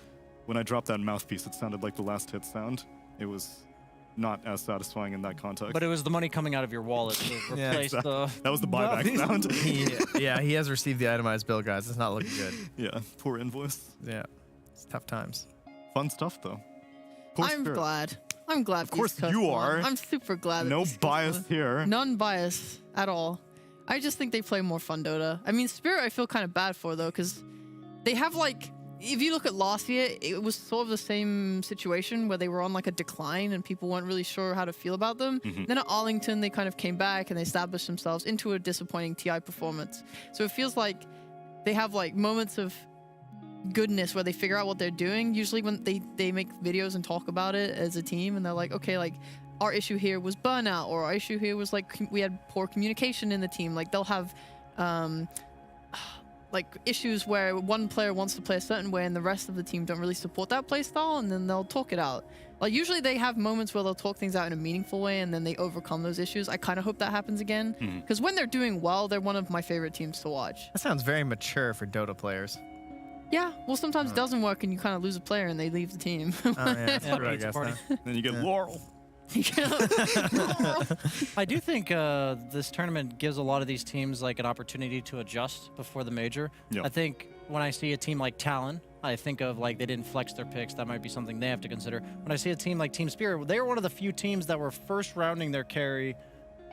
When I dropped that mouthpiece, it sounded like the last hit sound. It was not as satisfying in that context. but it was the money coming out of your wallet to replace the. That was the buyback sound. He has received the itemized bill, guys. It's not looking good. Yeah, poor invoice. Yeah. It's tough times. Fun stuff though. Poor I'm spirit. glad. I'm glad. Of course Beast Coast you won. are. I'm super glad. that No Beast Coast bias won. here. None bias at all. I just think they play more fun Dota. I mean, Spirit I feel kind of bad for, though, because they have, like... If you look at last year, it was sort of the same situation where they were on, like, a decline and people weren't really sure how to feel about them. Then at Arlington, they kind of came back and they established themselves into a disappointing TI performance. So it feels like they have, like, moments of goodness where they figure out what they're doing. Usually when they make videos and talk about it as a team and they're like, okay, like, our issue here was burnout, or our issue here was, like, we had poor communication in the team. Like, they'll have... like issues where one player wants to play a certain way and the rest of the team don't really support that play style, and then they'll talk it out. Like usually they have moments where they'll talk things out in a meaningful way and then they overcome those issues. I kind of hope that happens again, because when they're doing well, they're one of my favorite teams to watch. That sounds very mature for Dota players. Yeah, well sometimes it doesn't work and you kind of lose a player and they leave the team. Oh yeah, that's true, I guess. Then you get Laurel. I do think this tournament gives a lot of these teams like an opportunity to adjust before the major. Yeah. I think when I see a team like Talon, I think of like they didn't flex their picks. That might be something they have to consider. When I see a team like Team Spirit, they were one of the few teams that were first rounding their carry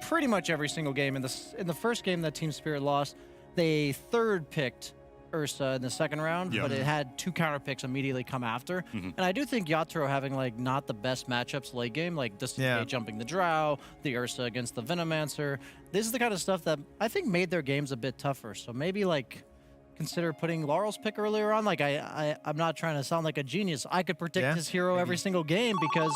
pretty much every single game. In the first game that Team Spirit lost, they third picked Ursa in the second round, but it had 2 counter picks immediately come after. And I do think Yatoro having like not the best matchups late game, like this jumping the Drow, the Ursa against the Venomancer. This is the kind of stuff that I think made their games a bit tougher. So maybe like consider putting Laurel's pick earlier on. Like I'm not trying to sound like a genius. I could predict his hero every single game because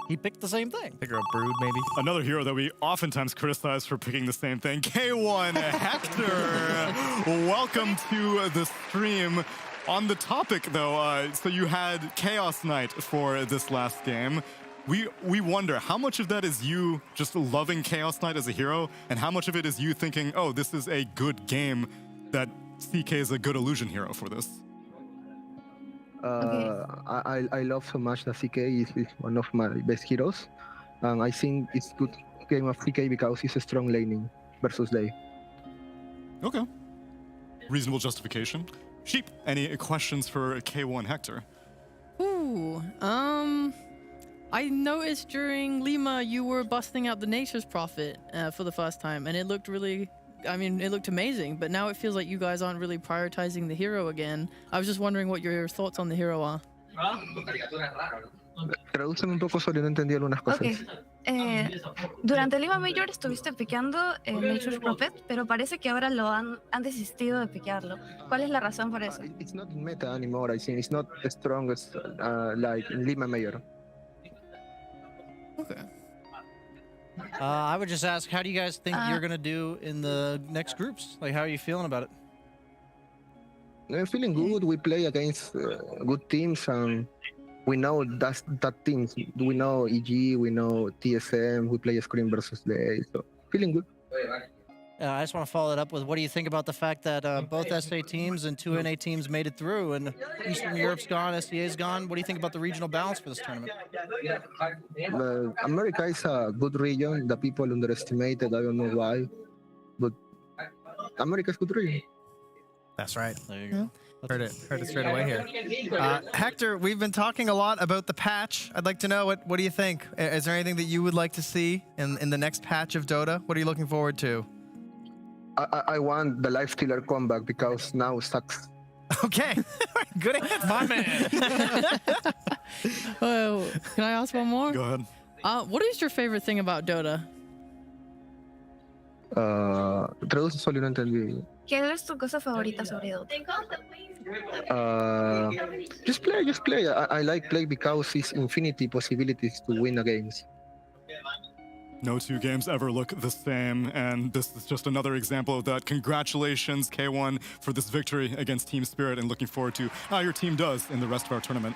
he picked the same thing. Figure out Brood, maybe. Another hero that we oftentimes criticize for picking the same thing, K1 Hector. Welcome to the stream. On the topic, though, so you had Chaos Knight for this last game. We wonder, how much of that is you just loving Chaos Knight as a hero, and how much of it is you thinking, oh, this is a good game, that CK is a good illusion hero for this? I love so much that CK is one of my best heroes. I think it's good game of CK because it's a strong laning versus Day. Okay. Reasonable justification. Sheep, any questions for K1 Hector? Ooh, I noticed during Lima you were busting out the Nature's Prophet for the first time, and it looked really... I mean, it looked amazing, but now it feels like you guys aren't really prioritizing the hero again. I was just wondering what your thoughts on the hero are. Tradúceme un poco sobre, no entendí algunas cosas. Durante Lima Major estuviste piqueando Nature's Prophet, pero parece que ahora han desistido de piquearlo. ¿Cuál es la razón por eso? It's not in meta anymore, I think. It's not as strong as like in Lima Major. Okay. I would just ask, how do you guys think you're going to do in the next groups? Like, how are you feeling about it? I'm feeling good. We play against good teams, and we know that teams. We know EG, we know TSM, we play Scream versus Day, so feeling good. I just want to follow it up with, what do you think about the fact that both SA teams and 2 NA teams made it through, and Eastern Europe's gone, SCA's gone? What do you think about the regional balance for this tournament? America is a good region. The people underestimate it. I don't know why, but America is a good region. That's right. There you go. Heard it straight away here. Hector, we've been talking a lot about the patch. I'd like to know, what do you think? Is there anything that you would like to see in the next patch of Dota? What are you looking forward to? I want the life stealer comeback because now sucks. Okay. Good answer. My man. Can I ask one more? Go ahead. What is your favorite thing about Dota? Traduce solo, no entendí. ¿Qué es tu cosa favorita sobre Dota? Just play. I like play because it's infinity possibilities to win a games. No 2 games ever look the same, and this is just another example of that. Congratulations, K1, for this victory against Team Spirit, and looking forward to how your team does in the rest of our tournament.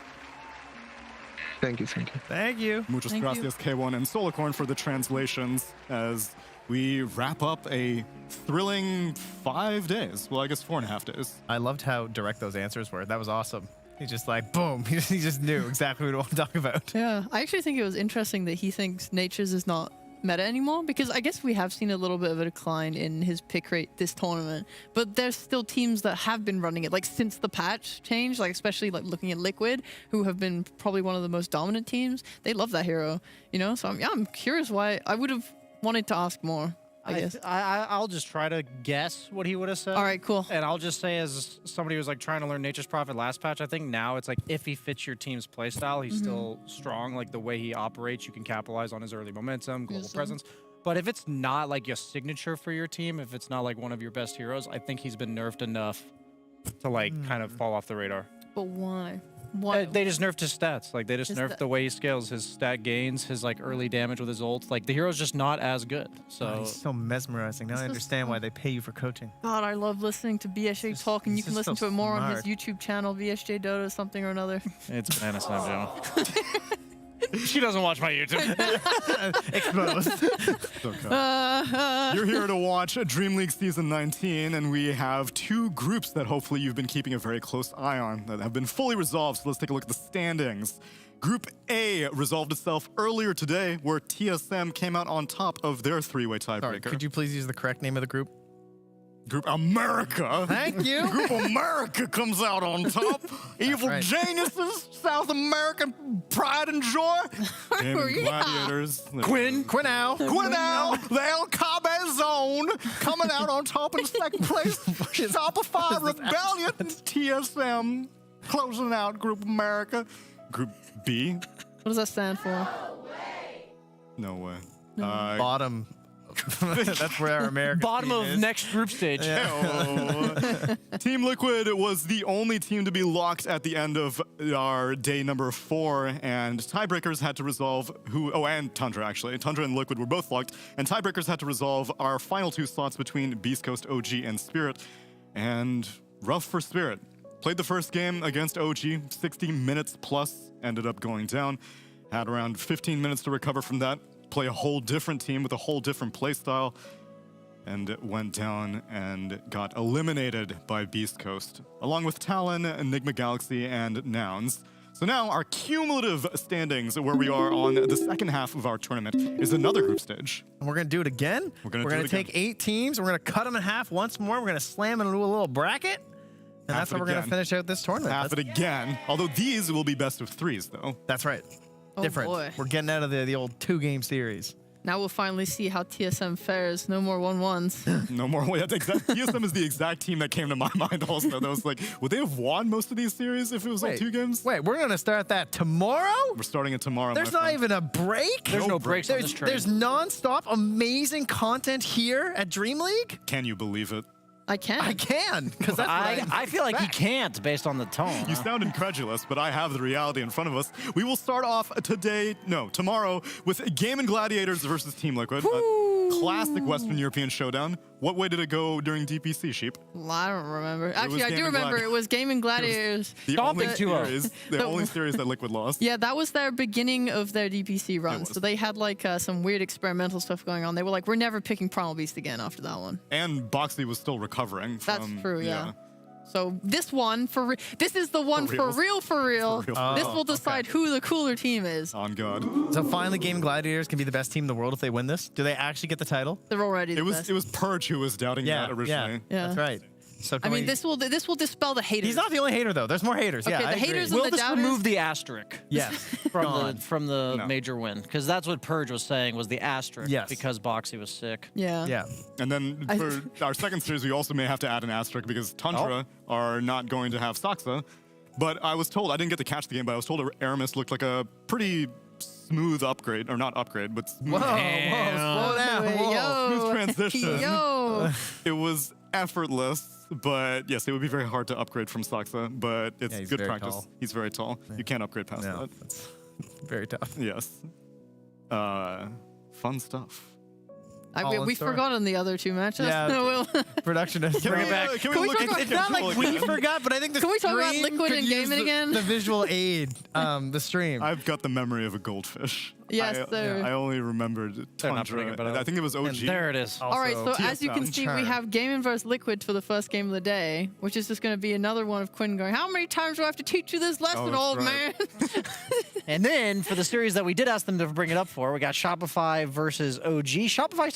Thank you. Thank you. Muchas gracias, K1 and Solacorn, for the translations as we wrap up a thrilling 5 days. Well, I guess 4.5 days. I loved how direct those answers were. That was awesome. He just like, boom. He just knew exactly what we want to talk about. Yeah, I actually think it was interesting that he thinks Nature's is not meta anymore, because I guess we have seen a little bit of a decline in his pick rate this tournament, but there's still teams that have been running it, like since the patch change, like especially like looking at Liquid, who have been probably one of the most dominant teams. They love that hero, you know? So I'm curious why. I would have wanted to ask more. I'll just try to guess what he would have said. All right, cool. And I'll just say, as somebody who was like trying to learn Nature's Prophet last patch, I think now it's like if he fits your team's playstyle, he's still strong. Like the way he operates, you can capitalize on his early momentum, global presence. But if it's not like your signature for your team, if it's not like one of your best heroes, I think he's been nerfed enough to like kind of fall off the radar. But why? Why? They just nerfed his stats. Like they just nerfed the way he scales, his stat gains, his like early damage with his ult. Like the hero's just not as good. So He's so mesmerizing. Now I understand why they pay you for coaching. God, I love listening to BSJ talk, and you can listen to it more on his YouTube channel, BSJ DOTA something or another. it's banana snap, Joe. She doesn't watch my YouTube. Exposed. You're here to watch DreamLeague Season 19, and we have two groups that hopefully you've been keeping a very close eye on that have been fully resolved. So let's take a look at the standings. Group A resolved itself earlier today, where TSM came out on top of their three-way tiebreaker. Sorry, could you please use the correct name of the group? Group America. Thank you. Group America comes out on top. Evil right. geniuses, South American pride and joy. Gaming Gladiators. Quinnow. Quinnow, the El Cabe zone, coming out on top in second place. Shopify Rebellion. TSM closing out Group America. Group B. What does that stand for? No way. Bottom. That's where our American Bottom team of is. next group stage. Team Liquid was the only team to be locked at the end of our day number 4, and tiebreakers had to resolve and Tundra actually. Tundra and Liquid were both locked, and tiebreakers had to resolve our final 2 slots between Beast Coast OG and Spirit, and rough for Spirit. Played the first game against OG, 60 minutes plus, ended up going down. Had around 15 minutes to recover from that. Play a whole different team with a whole different playstyle, and it went down and got eliminated by Beast Coast, along with Talon, Nigma Galaxy, and Nouns. So now our cumulative standings, where we are on the second half of our tournament, is another group stage. And we're going to do it again. We're going to take 8 teams. We're going to cut them in half once more. We're going to slam into a little bracket. And that's how we're going to finish out this tournament. Half it again. Although these will be best of 3s, though. That's right. Oh, Different. boy. We're getting out of the old 2-game series. Now we'll finally see how TSM fares. No more 1-1s. No more. TSM is the exact team that came to my mind also. That was like, would they have won most of these series if it was all 2 games? Wait, we're going to start that tomorrow? We're starting it tomorrow. There's not even a break? There's no breaks on this train. There's non-stop amazing content here at DreamLeague? Can you believe it? I can. I can, because that's what I feel like he can't based on the tone. You sound incredulous, but I have the reality in front of us. We will start off tomorrow with Gaming Gladiators versus Team Liquid. A classic Western European showdown. What way did it go during DPC, Sheep? Well, I don't remember. Actually, I do Gaming remember. It was Gaming Gladiators. The only series that Liquid lost. Yeah, that was their beginning of their DPC run. So they had like some weird experimental stuff going on. They were like, we're never picking Primal Beast again after that one. And Boxy was still recovering from... That's true, yeah. So this one, this is the one for real. This will decide who the cooler team is. On God. So finally, Gaming Gladiators can be the best team in the world if they win this? Do they actually get the title? They're already the best. It was Purge who was doubting that originally. Yeah, that's right. So I mean, this will dispel the haters. He's not the only hater, though. There's more haters. Okay, yeah, the haters and Will the this doubters. remove the asterisk? Yes. from the major win? Because that's what Purge was saying was the asterisk. Yes. Because Boxy was sick. Yeah. Yeah. And then for our second series, we also may have to add an asterisk because Tundra are not going to have Saksa. But I was told, I didn't get to catch the game, but I was told Aramis looked like a pretty smooth upgrade, or not upgrade, but smooth. Slow down. Smooth transition. Yo. It was effortless. But yes, it would be very hard to upgrade from Saksa, but it's good practice. Tall. He's very tall. Yeah. You can't upgrade past that. That's very tough. Yes. Fun stuff. We forgot on the other 2 matches. Yeah. Productionist. Bring it back. Can we look at It's not like we forgot, but I think the Can we talk about stream Liquid could and use gaming again? The visual aid, the stream. I've got the memory of a goldfish. Yes, sir. I only remembered Tundra. I think it was OG. And there it is. All right, so as you can see, we have Gaming versus Liquid for the first game of the day, which is just going to be another one of Quinn going, how many times do I have to teach you this lesson, old man? And then for the series that we did ask them to bring it up for, we got Shopify versus OG. Shopify